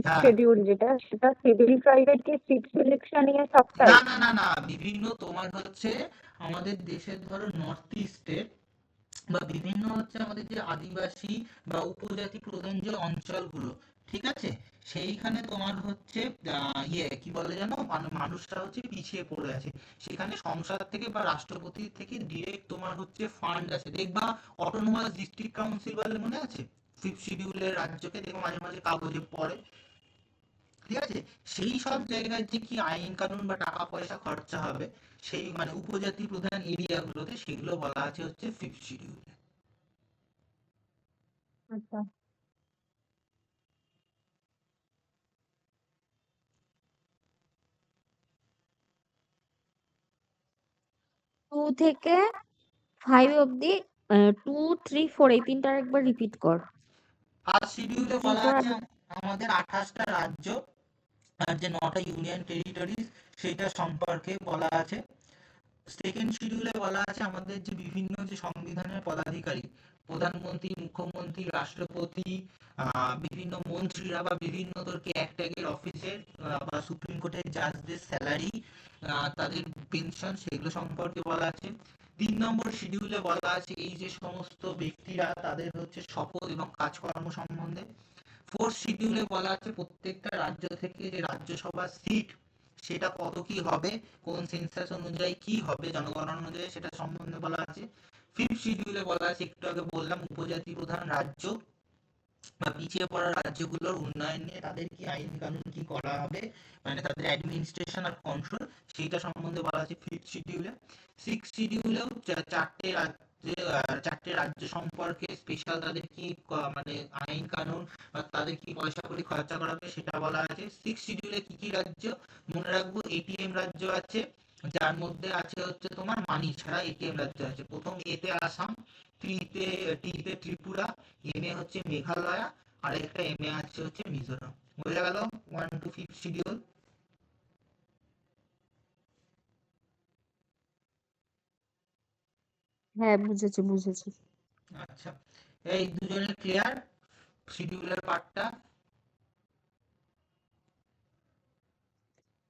হ্যাঁ, শিডিউল যেটা, সেটা সিভিল প্রাইভেট কি সিট সিলেকশন নিয়ে সবটাই? না না না না, বিভিন্ন তোমার হচ্ছে আমাদের দেশের ধরো নর্থ ইস্টের বা বিভিন্ন হচ্ছে আমাদের যে আদিবাসী বা উপজাতি প্রধান যে অঞ্চলগুলো, ঠিক আছে? সেইখানে তোমার হচ্ছে কি বলে যেন, মানুষরা হচ্ছে পিছিয়ে পড়ে আছে। সেখানে সংসদ থেকে বা রাষ্ট্রপতি থেকে ডিরেক্ট তোমার হচ্ছে ফান্ড আছে, দেখবা অটোনোমাস ডিস্ট্রিক্ট কাউন্সিল বলে, মনে আছে? ফিফথ শিডিউলের রাজ্যকে দেখো মাঝে মাঝে কাগজে পড়ে। ঠিক আছে? সেই সব জায়গায় যে কি আইন কানুন বা টাকা পয়সা খরচা হবে, সেই মানে উপজাতি প্রধান এরিয়াগুলোতে, সেগুলো বলা আছে হচ্ছে ফিফথ শিডিউলে। আচ্ছা, 2 থেকে 5 অব্দি, 2, 3, 4 এই তিনটার একবার রিপিট কর। ফার্স্ট শিডিউলে বলা ত্রিপুরা, আছে আমাদের 28টা রাজ্য আর যে 9টা ইউনিয়ন টেরিটরিজ, সেটা সম্পর্কে বলা আছে। সেকেন্ড শিডিউলে বলা আছে আমাদের যে বিভিন্ন যে সংবিধানের পদাধিকারী, প্রধানমন্ত্রী, মুখ্যমন্ত্রী, রাষ্ট্রপতি, বিভিন্ন মন্ত্রীরা বা বিভিন্ন তোর ক্যাগের অফিসের বা সুপ্রিম কোর্টের জাজদের স্যালারি, তাদের পেনশন, সেগুলো সম্পর্কে বলা আছে। 3 নম্বর শিডিউলে বলা আছে এই যে সমস্ত ব্যক্তিরা তাদের হচ্ছে শপথ এবং কাজকর্ম সম্বন্ধে। ফোর্থ শিডিউলে বলা আছে প্রত্যেকটা রাজ্য থেকে যে রাজ্যসভা সিট, সেটা কত কি হবে, কোন সেন্সাস অনুযায়ী কি হবে, জনগণনা অনুযায়ী, সেটা সম্বন্ধে বলা আছে। ফিফথ শিডিউলে বলা আছে, একটু আগে বললাম, উপজাতি প্রধান রাজ্য বা পিছিয়ে পড়া রাজ্যগুলোর উন্নয়ন নিয়ে তাদের কি আইন কানুন কি করা হবে, মানে তাদের অ্যাডমিনিস্ট্রেশন আর কন্ট্রোল, সেইটা সম্বন্ধে বলা আছে ফিফথ শিডিউলে। সিক্স শিডিউলেও চারটে রাজ্য সম্পর্কে স্পেশাল তাদের কি মানে আইন কানুন বা তাদের কি পয়সা কড়ি খরচা করা হবে, সেটা বলা আছে। সিক্স শিডিউলে কি কি রাজ্য মনে রাখবো, এটিএম রাজ্য আছে, যার মধ্যে আছে হচ্ছে তোমার মানি ছাড়া এটিএম রাজ্য আছে। প্রথম এতে আসাম, টিতে ত্রিপুরা, এমএ হচ্ছে মেঘালয়া, আর একটা এমএ আছে হচ্ছে মিজোরাম। বোঝা গেল 1 to 5 শিডিউল? হ্যাঁ বুঝেছি বুঝেছি। আচ্ছা, এই দুজনের ক্লিয়ার শিডিউলের পার্টটা?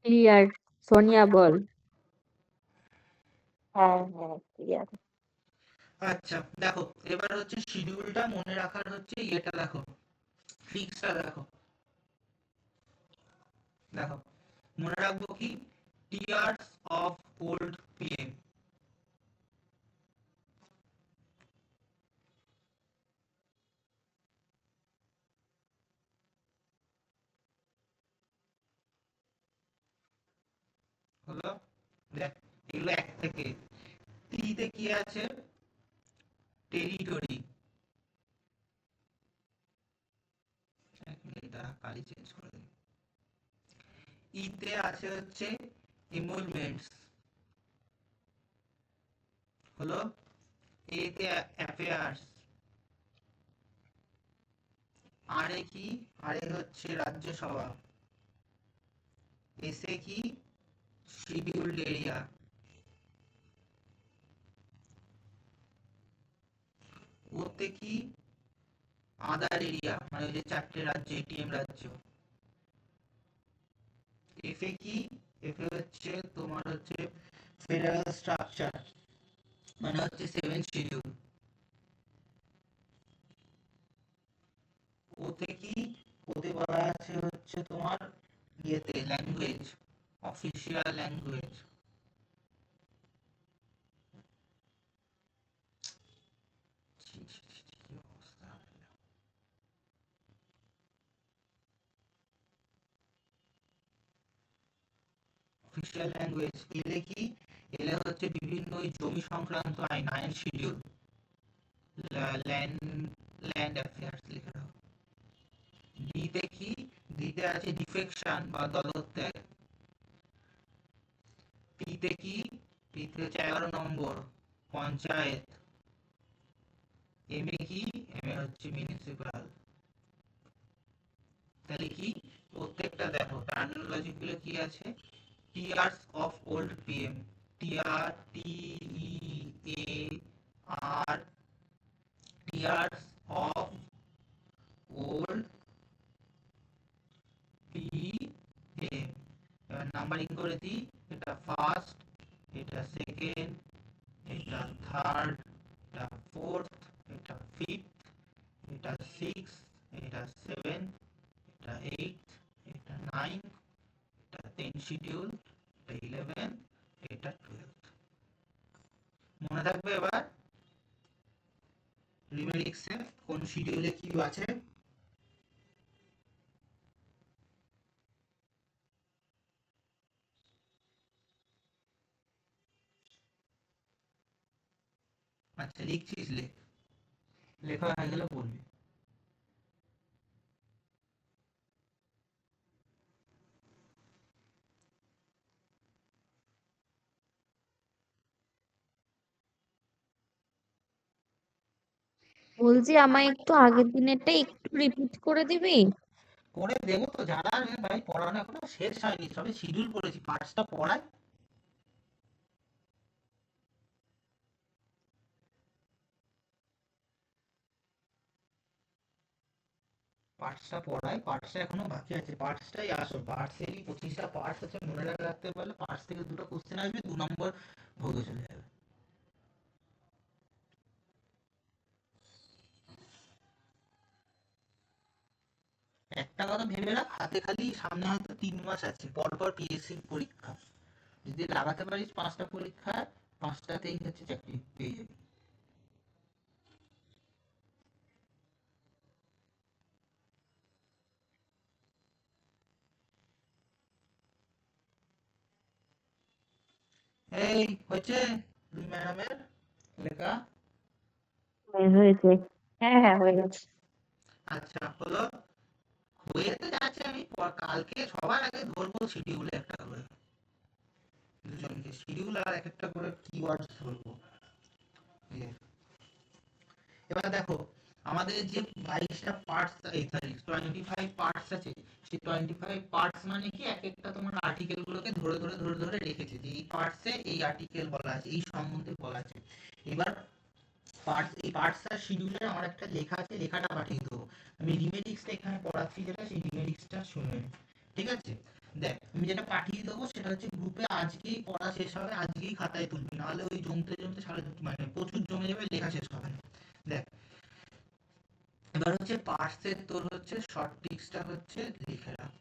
ক্লিয়ার। সোনিয়া বল। হ্যাঁ হ্যাঁ ক্লিয়ার। আচ্ছা দেখো, এবার হচ্ছে শিডিউলটা মনে রাখার হচ্ছে ইয়েটা দেখো, ট্রিক্সটা দেখো। দেখো, মনে রাখবো কি, টিয়ার্স অফ ওল্ড পিএম। হলো? দেখ, এগুলো এক থেকে। টিতে কি আছে, টেরিটরি। এক মিনিট দাঁড়া, কালি চেঞ্জ করে দিই। ইতে আছে হচ্ছে এমুলমেন্টস। হলো? এতে অ্যাফেয়ার্স। আরে কি, আরে হচ্ছে রাজ্যসভা। এসে কি, শিডিউলড এরিয়া। ওতে কি, আদার এরিয়া, মানে ওই যে চারটে রাজ্য, এটিএম রাজ্য। এফে কি, এফে হচ্ছে তোমার হচ্ছে ফেডারেল স্ট্রাকচার, মানে হচ্ছে 7 শিডিউল। ওতে কি, ওতে বলা আছে হচ্ছে তোমার ইয়েতে language, official language. Official language. এলে কি, এলে হচ্ছে বিভিন্ন ওই জমি সংক্রান্ত আইন, আইন শিডিউল, ল্যান্ড ল্যান্ড অ্যাফেয়ার্স লিখে রাখো। ডিতে কি, ডিতে আছে ডিফেকশন বা দলত্যাগ। পিতে কি, পিতে হচ্ছে 11 নম্বর, পঞ্চায়েত। এম এ কি, এম এ হচ্ছে মিউনিসিপাল। তাহলে কি, প্রত্যেকটা দেখো টার্মিনোলজি গুলো কি আছে, tears of old PM, tear T E A R, tears of old PM. এবার নাম্বারিং করে দিই, এটা ফার্স্ট, এটা সেকেন্ড, এটা থার্ড, এটা ফোর্থ, এটা ফিফথ, এটা সিক্স, এটা সেভেন, থাকবে এবার লিমেরিক্সে কোন শিডিউলে কি আছে। আচ্ছা লিখছিস, লেখা হয়ে গেলে বলবি। বলছি আমায় একটু আগের দিনেরটা একটু রিপিট করে দিবি? করে দেবো তো, যারা ভাই পড়ানো এখনো শেষ হয়নি, সবে শিডিউল করেছি, পার্টসটা পড়াই। পার্টসটা এখনো বাকি আছে, পার্টসটাই আসো, পার্টসেরই 25টা পার্টস আছে, মনে রাখতে পারলে পার্টস থেকে দুটো কোশ্চেন আসবে, 2 নম্বর ভোগে চলে যাবে। একটা কথা ভেবে রাখ, হাতে খালি সামনে হয়তো 3 মাস আছে, পরপর পিএসসির পরীক্ষা, যদি লাগাতে পারিস 5টা পরীক্ষা, 5টাতেই হচ্ছে চাকরি পেয়ে যাবি। এই হচ্ছে দুই ম্যাডামের লেখা। হয়েছে। হ্যাঁ হ্যাঁ হয়ে গেছে। আচ্ছা হলো, হয়ে তো যাচ্ছে, আমি কালকে সবার আগে ধরবো শিডিউলে একটা করে, দুজনকে শিডিউল আর এক একটা করে কিওয়ার্ড ধরবো। এবার দেখো, আমাদের যে 22টা পার্টস, এই সরি 25 পার্টস আছে, সেই 25 পার্টস মানে কি, এক একটা তোমার আর্টিকেল গুলোকে ধরে ধরে ধরে ধরে রেখেছে, যে এই পার্টসে এই আর্টিকেল বলা আছে, এই সম্বন্ধে বলা আছে। এবার পার্টস, এই পার্টস আর শিডিউলে আমার একটা লেখা আছে, লেখাটা পাঠিয়ে দেবো। আমি রিমেডিক্সটা এখানে পড়াচ্ছি, যেটা সেই রিমেডিক্সটা শুনে নে। ঠিক আছে, দেখ আমি যেটা পাঠিয়ে দেবো সেটা হচ্ছে গ্রুপে, আজকেই পড়া শেষ হবে, আজকেই খাতায় তুলবি, নাহলে ওই জমতে জমতে সারা মানে প্রচুর জমে যাবে, লেখা শেষ হবে না। দেখ এবার হচ্ছে পার্টসের তোর হচ্ছে শর্ট টিক্সটা হচ্ছে লিখে রাখ।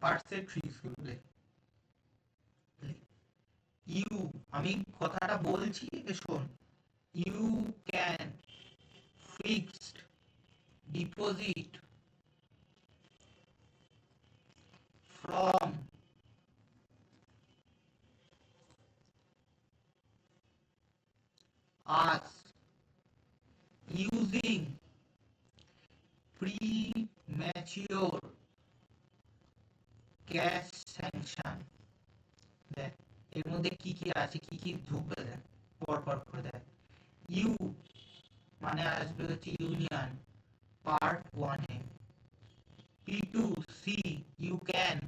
পার্টসের ট্রিক্স গুলো দেখ। ইউ, আমি কথাটা বলছি শোন। You can fixed deposit from us using premature cash sanction। দেখ এর মধ্যে কি কি আছে, কি কি ঢুকবে, দেখ পর পর করে দেখ। ইউ মানে আসবে হচ্ছে ইউনিয়ন, পার্ট 1 এ। P2 C, you can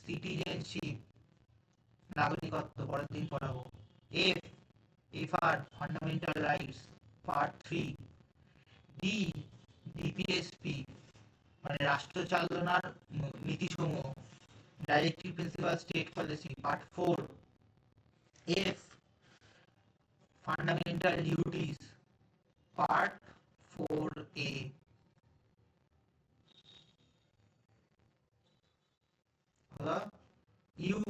citizenship, নাগরিকত্ব, পরের দিন পড়াবো। F, FR fundamental rights, part 3। D, DPSP মানে রাষ্ট্র চালনার নীতিসমূহ, directive principal state policy, part 4। F, fundamental duties, part 4A। হলো ইউ,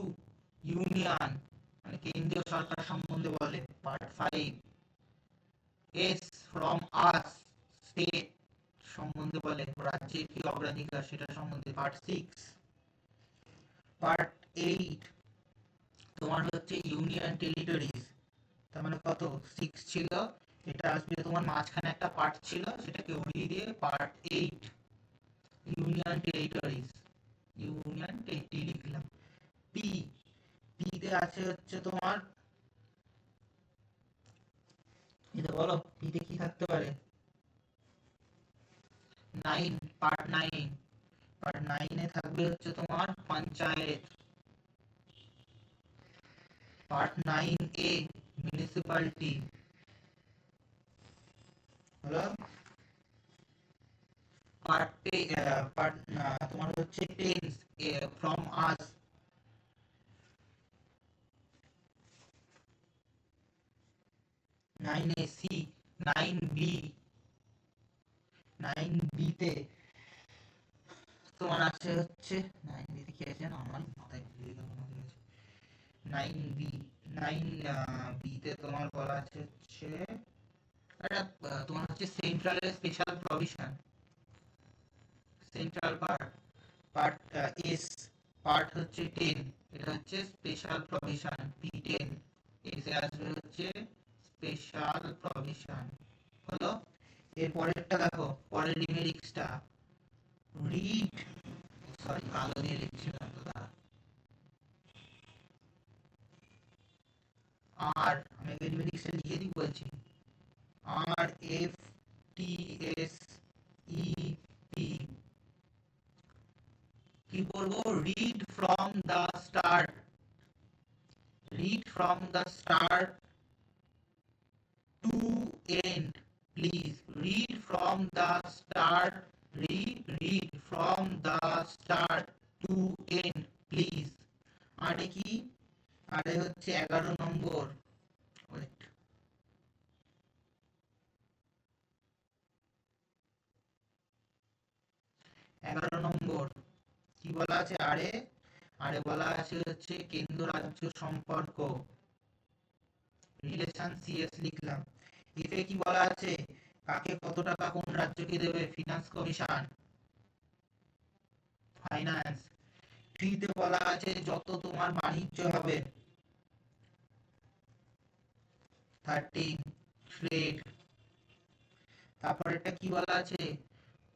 ইউনিয়ন মানে কেন্দ্রীয় সরকার সম্বন্ধে বলে, part 5। S, from us, state সম্বন্ধে বলে, রাজ্যের কি অগ্রাধিকার সেটা সম্বন্ধে, পার্ট 6। পার্ট 8 তোমার হচ্ছে ইউনিয়ন টেরিটরিজ, তার মানে কত 6 ছিল, এটা আসবে তোমার মাঝখানে একটা পার্ট ছিল, সেটাকে উড়িয়ে দিয়ে part 8 union territories, union territory লিখলাম। পি, পি তে আছে হচ্ছে তোমার, এটা বলো পি তে কি থাকতে পারে। 9, পার্ট 9, পার্ট 9 এ থাকবে হচ্ছে তোমার পঞ্চায়েত, পার্ট 9A মিউনিসিপ্যালিটি। হলো পার্ট তোমার হচ্ছে tense, from us, 9AC, 9B 9B তে তোমার আছে হচ্ছে 9B তে কি আছে না, আমার মাথায় ভুলে গেল না, 9B 9B তে তোমার বলা আছে হচ্ছে তোমার হচ্ছে সেন্ট্রালের special provision, central part S, part হচ্ছে 10, এটা হচ্ছে স্পেশাল প্রভিশন P10, এসে আসবে হচ্ছে স্পেশাল প্রভিশন। হলো, এর পরেরটা দেখো, পরের লিমেরিক্সটা রিড, সরি কালো দিয়ে লিখছিলাম তো, আর আমি লিমেরিক্সটা লিখে দিই বলছি, RFTSEP, কি বলবো, read from the start, read from the start to end, please read from the start, read from the start to end please। আরে কি, আরে হচ্ছে 11 নম্বর, wait, 11 নম্বর কি বলা আছে, আরে আরে বলা আছে হচ্ছে কেন্দ্র রাজ্য সম্পর্ক, রিলেশন সিএস লিখলাম। এতে কি বলা আছে, কাকে কত টাকা কোন রাজ্যকে দেবে, ফিনান্স কমিশন, ফাইন্যান্স। থ্রিতে বলা আছে যত তোমার বাণিজ্য হবে, 13 ট্রেড। তারপর এটা কি বলা আছে,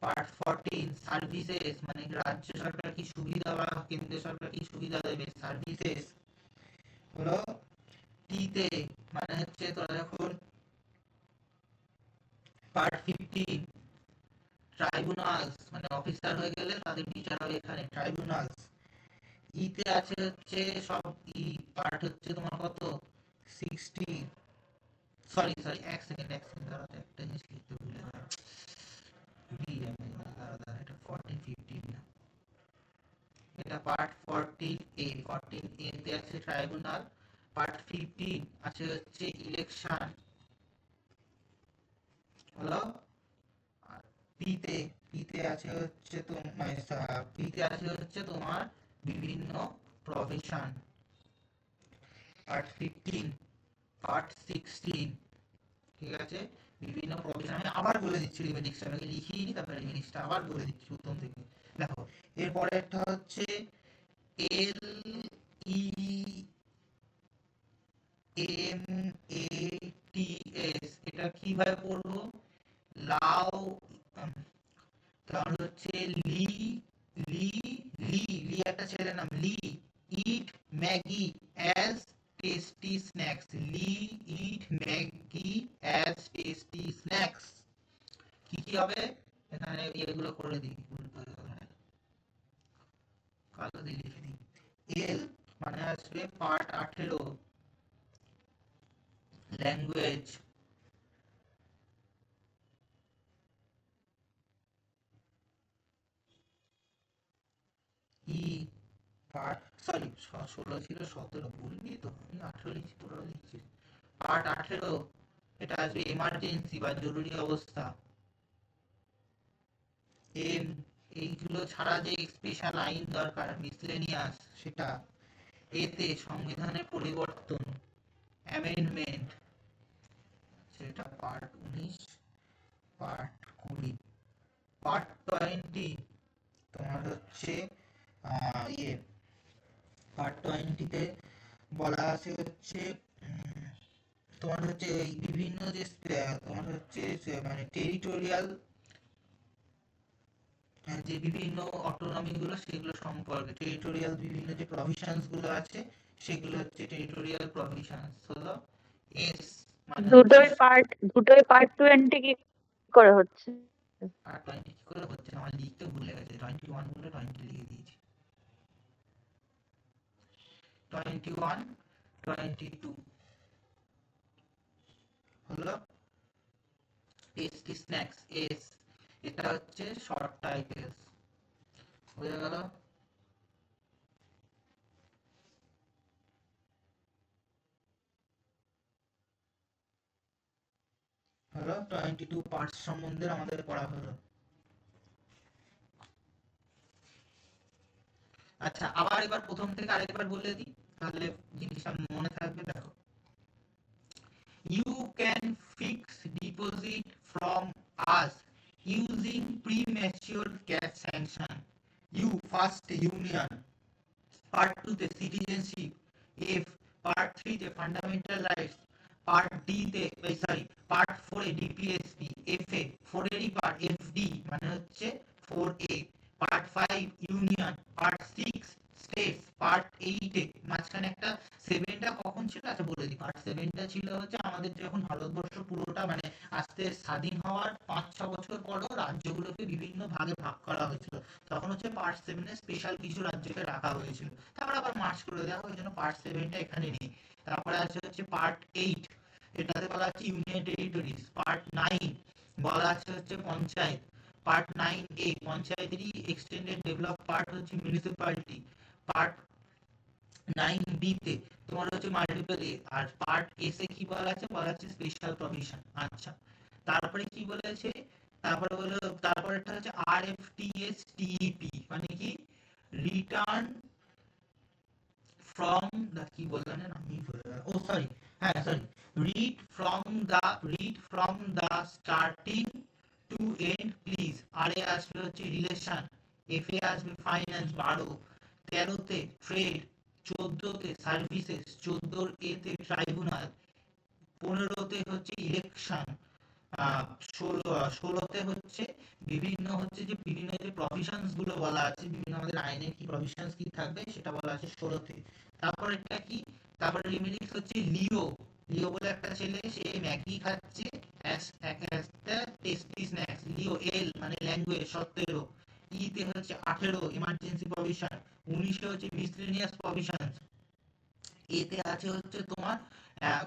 পার্ট 14 সার্ভিসেস, মানে রাজ্য সরকার কি সুবিধা বা কেন্দ্র সরকার কি সুবিধা দেবে, সার্ভিসেস। হলো টিতে মানে হচ্ছে তোরা যখন পার্ট 15 ট্রাইব্যুনালস, মানে অফিসার হয়ে গেলে তাদের বিচার হবে এখানে, ট্রাইব্যুনালস। ইতে আছে হচ্ছে সব, ই পার্ট হচ্ছে তোমার কত 60, সরি সরি এক সেকেন্ড দাঁড়াও, একটা জিনিস লিখতে ভুলে গেলাম, দাঁড়া এটা 14 15 না, এটা পার্ট 14A, 14A তে আছে ট্রাইব্যুনাল, পার্ট 15 আছে হচ্ছে ইলেকশন। হলো, পিতে আছে হচ্ছে তোমার বিভিন্ন প্রভিশন, পার্ট 15 পার্ট 16, ঠিক আছে, বিভিন্ন প্রভিশন। আমি আবার বলে দিচ্ছি লিমিটিক্সটা, আমি লিখিনি, তারপরে লিমিটিক্সটা আবার বলে দিচ্ছি প্রথম থেকে। দেখো এরপরেরটা হচ্ছে LEMATS, এটা কিভাবে পড়বো, লাউ, তাহলে হচ্ছে লি লি লি লি একটা ছেলের নাম, লি ইট ম্যাগি অ্যাজ টেস্টি স্ন্যাক্স, লি ইট ম্যাগি অ্যাজ টেস্টি স্ন্যাক্স। কি কি হবে এখানে, এগুলো করে দিই, কালো দিয়ে লিখে দিই। এল মানে আসবে পার্ট 18 ল্যাঙ্গুয়েজ, ই পার্ট, সরি 16 ছিল 17, ভুলবি তো, আমি 18 লিখছি, তোরা লিখছিস। পার্ট 18 এটা আসবে এমার্জেন্সি বা জরুরি অবস্থা। এম এইগুলো ছাড়া যে স্পেশাল আইন দরকার, মিসলেনিয়াস, সেটা। এতে সংবিধানের পরিবর্তন, অ্যামেন্ডমেন্ট, সেটা পার্ট 19 পার্ট 20। পার্ট 20 তোমার হচ্ছে ইয়ে, পার্ট 20 তে বলা আছে হচ্ছে তোমার হচ্ছে বিভিন্ন যে তোমার হচ্ছে মানে টেরিটোরিয়াল যে বিভিন্ন অটোনমি গুলো, সেগুলো সম্পর্কে, টেরিটোরিয়াল বিভিন্ন যে প্রভিশনস গুলো আছে, সেগুলো হচ্ছে টেরিটোরিয়াল প্রভিশনস। হলো এস মানে দুটোই পার্ট 20 কি করে হচ্ছে, আর 20 কি করে হচ্ছে আমার লিখতে ভুলে গেছে, 21 বলে 20 লিখে দিয়েছি, 21 22 হলো টেস্টি স্ন্যাক্স, এস এটা হচ্ছে শর্ট টাইটেলস, হয়ে গেল। হলো 22 পার্টস সম্বন্ধে আমাদের পড়া হলো। আচ্ছা, আবার এবার প্রথম থেকে আরেকবার বলে দিই, তাহলে জিনিসটা মনে থাকবে। দেখো, you can fix deposit from us using premature cash sanction. You first union. Part 2 তে citizenship, F part 3 তে fundamental rights, part D তে সরি part 4 এ DPSP, F এ 4 এরই part FD মানে হচ্ছে 4A, part 5 union, part 6 states, part 8 এ মাঝখানে একটা 7 টা কখন ছিল আচ্ছা বলে দিই। part 7 টা ছিল হচ্ছে আমাদের যখন ভারতবর্ষ পুরোটা মানে আস্তে স্বাধীন হওয়ার 5-6 বছর পরও রাজ্যগুলোকে বিভিন্ন ভাগে ভাগ করা হয়েছিল, তখন হচ্ছে পার্ট 7 এ স্পেশাল কিছু রাজ্যকে রাখা হয়েছিল, তারপর আবার মার্চ করে দেওয়া হয়, জন্য পার্ট 7 টা এখানে নেই। তারপরে আছে হচ্ছে পার্ট 8, এটাতে বলা আছে ইউনিয়ন টেরিটরিজ। পার্ট 9 বলা আছে হচ্ছে পঞ্চায়েত। পার্ট 9 এ পঞ্চায়েতেরই এক্সটেন্ডেড ডেভেলপ পার্ট হচ্ছে মিউনিসিপ্যালিটি। পার্ট 9 বি তে তোমার হচ্ছে মাল্টিপল এ, আর পার্ট এস এ কি বলা আছে, বলা আছে স্পেশাল প্রভিশন। আচ্ছা, তারপরে কি বলেছে, তারপরে বলো, তারপরেরটা হচ্ছে RFTS TEP মানে কি, রিটার্ন ফ্রম দা, কি বললাম না আমি ভুলে গেলাম, ও সরি, হ্যাঁ sorry, read from the starting to end please. আর এ আসবে হচ্ছে রিলেশন, এফ এ আসবে ফাইন্যান্স 12, 13তে ট্রেড, 14তে সার্ভিসেস, 14 এতে ট্রাইব্যুনাল, 15তে হচ্ছে ইলেকশন, 16তে হচ্ছে বিভিন্ন হচ্ছে যে বিভিন্ন যে প্রভিশনস গুলো বলা আছে, বিভিন্ন আমাদের আইনের কি প্রভিশনস কি থাকবে সেটা বলা আছে 16তে। তারপর একটা কি, তারপরে লিমিটিক্স হচ্ছে লিও, লিও বলে একটা ছেলে, সে ম্যাগি খাচ্ছে, একটা টেস্টি স্ন্যাক্স, লিও এল মানে ল্যাঙ্গুয়েজ 17, ইতে হচ্ছে 18 ইমার্জেন্সি প্রভিশন, 19 হচ্ছে মিসলেনিয়াস প্রভিশনস, এতে আছে হচ্ছে তোমার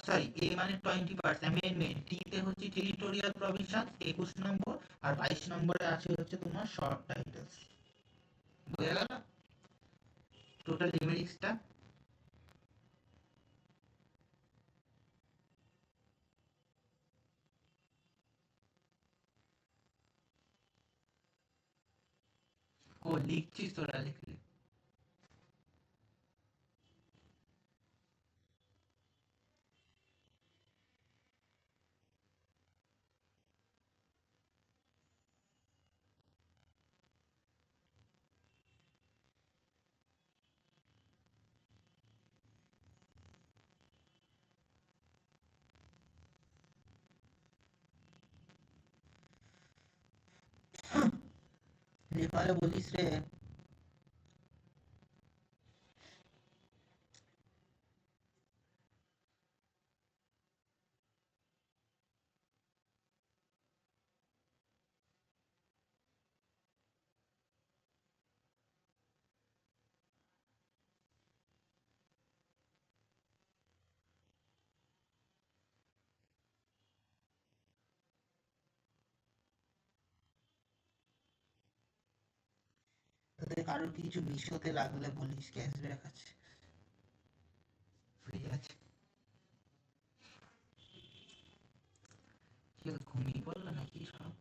সরি এ মানে 20% অ্যামেন্ডমেন্ট, টি তে হচ্ছে টেরিটোরিয়াল প্রভিশন 21 নম্বর, আর 22 নম্বরে আছে হচ্ছে তোমার শর্ট টাইটেলস। বুঝে গেল টোটাল লিমিটিক্সটা? ও লিখছিস তোরা, লিখলি? রেফারে বলিস রে। তাদের কারোর কিছু বিষতে লাগলে বলিস, ক্যাশব্যাক আছে, ফ্রি আছে। কি ঘুমিয়ে পড়লো নাকি সব?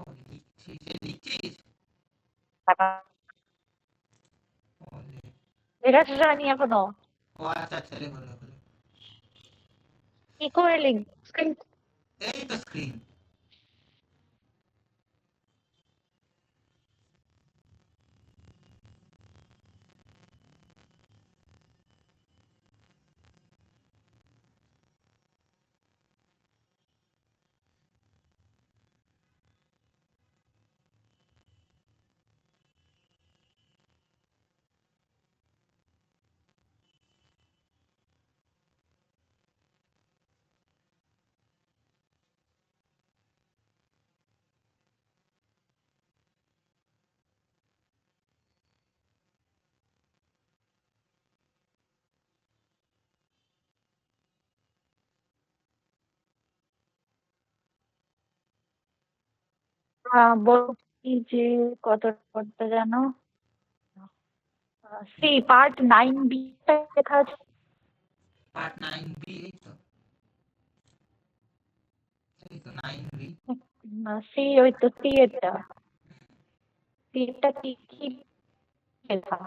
ও লিখছিস, লিখছিস? ও এটা জানি এখনো ও আচ্ছা আচ্ছা, লেখো লেখো লেখো। কি করে লিখব? এই তো স্ক্রিন। বলছি যে কত পড়তে জানো, সি পার্ট 9B লেখা আছে। পার্ট 9B, এই তো 9B। সি, ওই তো সি এটা। তিনটা কি কি লেখা?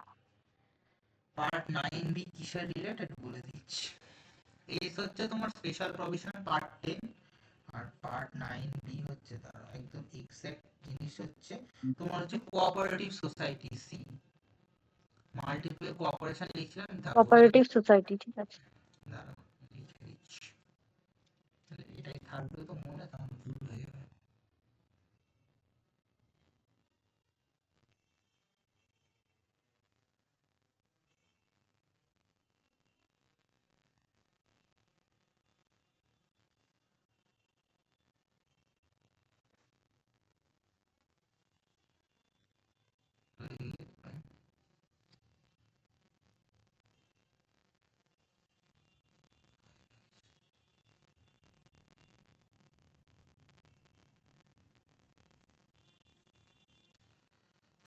পার্ট 9B কিসের রিলেটেড বলে দিচ্ছি। এস হচ্ছে তোমার স্পেশাল প্রভিশন পার্ট 10, আর পার্ট 9B হচ্ছে তার একদম এক্সাক্ট জিনিস হচ্ছে তোমার হচ্ছে কোঅপারেটিভ সোসাইটি সি। মাল্টিপল কোঅপারেশন লিখছিলাম, কোঅপারেটিভ সোসাইটি, ঠিক আছে। দাঁড়াও লিখে দিচ্ছি, এটাই থাকবে তো মনে, তখন ভুল হয়ে যাবে।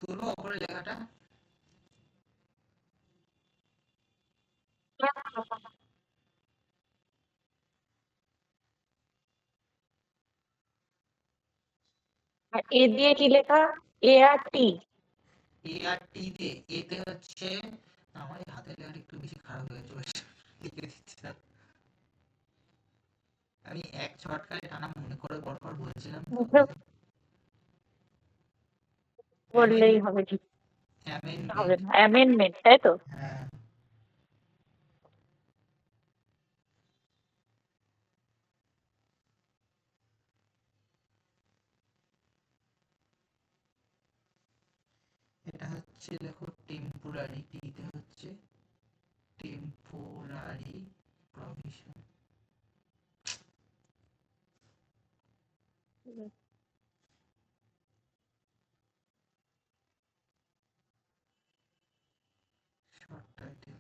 তুলবো ওপরে লেখাটা। আর এ দিয়ে কি লেখা? এ আর টি। এ আর টি দিয়ে এতে হচ্ছে, আমার এই হাতের লেখাটা একটু বেশি খারাপ হয়ে চলেছে, লিখে দিচ্ছি না। আমি এক ছটকায় টানা মনে করে পরপর বলছিলাম তো। মুখে বললেই হবে, ঠিক হবে না। অ্যামেন্ডমেন্ট, তাই তো? হ্যাঁ, এটা হচ্ছে দেখো টেম্পোরারি, টিতে হচ্ছে টেম্পোরারি প্রভিশন। Short title.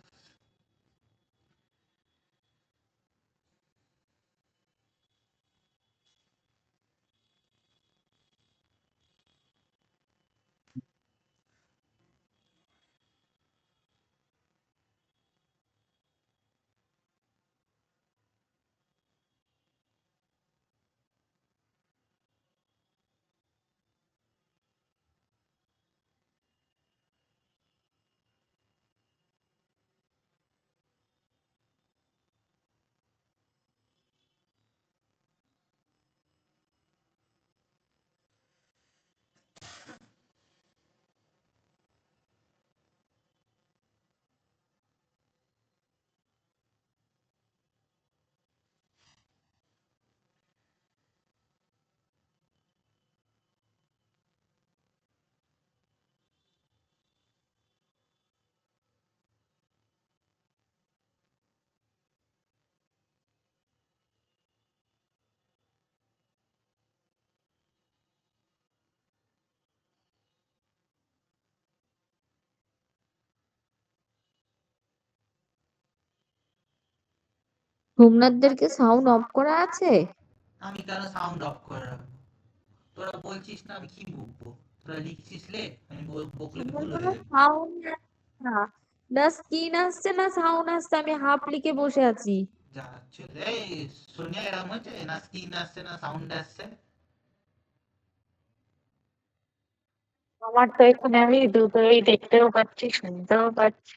সোমনাথদেরকে সাউন্ড অফ করা আছে? আমি কেন সাউন্ড অফ করে রাখবো? তোরা বলছিস না, আমি কি বকবো? তোরা লিখছিস লে, আমি বকলে ভুল হয়ে যাবে। সাউন্ড না, না স্ক্রিন আসছে না সাউন্ড আসছে, আমি হাফ লিখে বসে আছি। যা চলে এই সোনিয়া এরকম হচ্ছে, না স্ক্রিন আসছে না সাউন্ড আসছে। আমার তো এখানে আমি দুটোই দেখতেও পাচ্ছি, শুনতেও পাচ্ছি।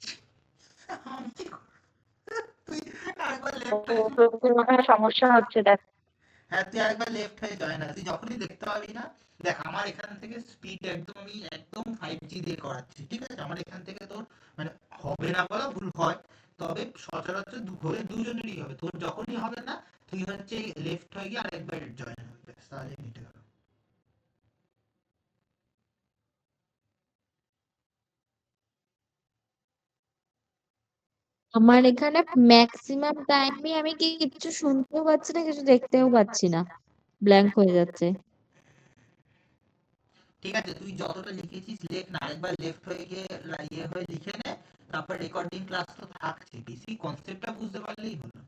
আমি কি করব? তুই আরেকবার তো লেফট হয়ে যা। তোর মনে হয় সমস্যা হচ্ছে, দেখ। হ্যাঁ, তুই আরেকবার লেফট হয়ে যায় না, তুই যখনই দেখতে পাবি না। দেখ আমার এখান থেকে স্পিড একদম, আমি একদম 5G দিয়ে করাচ্ছি, ঠিক আছে? আমার এখান থেকে তোর মানে হবে না বলা ভুল হয়, তবে সচরাচর ঘরে দুজনেরই হবে। তোর যখনই হবে না, তুই হচ্ছে লেফট হয়ে গিয়ে আরেকবার জয়েন হবে, ব্যাস, তাহলে মিটে গেল। আমার এখানে ম্যাক্সিমাম টাইমই আমি কিছু শুনতেও পাচ্ছি না, কিছু দেখতেও পাচ্ছি না, ব্ল্যাঙ্ক হয়ে যাচ্ছে। ঠিক আছে, তুই যতটা লিখেছিস লেখ না, আরেকবার লেফট হয়ে গিয়ে ইয়ে হয়ে লিখে নে। তারপর রেকর্ডিং ক্লাস তো থাকছে, বেশি কনসেপ্টটা বুঝতে পারলেই হলো।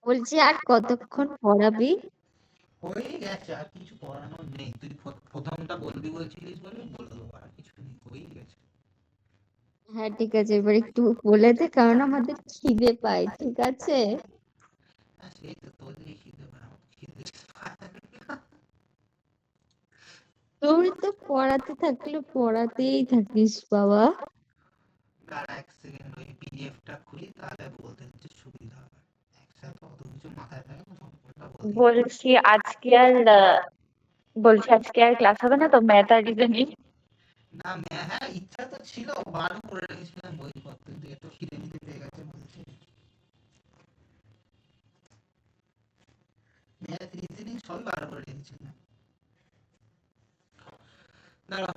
বলছি আর কতক্ষণ পড়াবি? হয়ে গেছে, আর কিছু পড়ানোর নেই। তুই প্রথমটা বলবি বলছিলিস বলে বলে দেবো, আর কিছু নেই, হয়েই গেছে। হ্যাঁ ঠিক আছে, এবার একটু বলে দে কারণ আমাদের খিদে পায়, ঠিক আছে? আর সেই তো তোদের খিদে পায়, আমার খিদে পায় না। তুই তো পড়াতে থাকলে পড়াতেই থাকিস বাবা। আর এক সেকেন্ড ওই পিডিএফটা খুলি, তাহলে বলতে হচ্ছে সুবিধা হবে। একসাথে অত কিছু মাথায় থাকে না, সম্পূর্ণটা বলতেই হবে। বলছি আজকে আর ক্লাস হবে না তো, ম্যাথ আর রিজনিং? না হ্যাঁ, ইচ্ছা তো ছিল, বারো করে রেখেছিলাম বইপত্র, কিন্তু একটু খিদে মিদে পেয়ে গেছে বলছি। ম্যাথ রিজনিং সবই বারো করে রেখেছিলাম। দাঁড়াও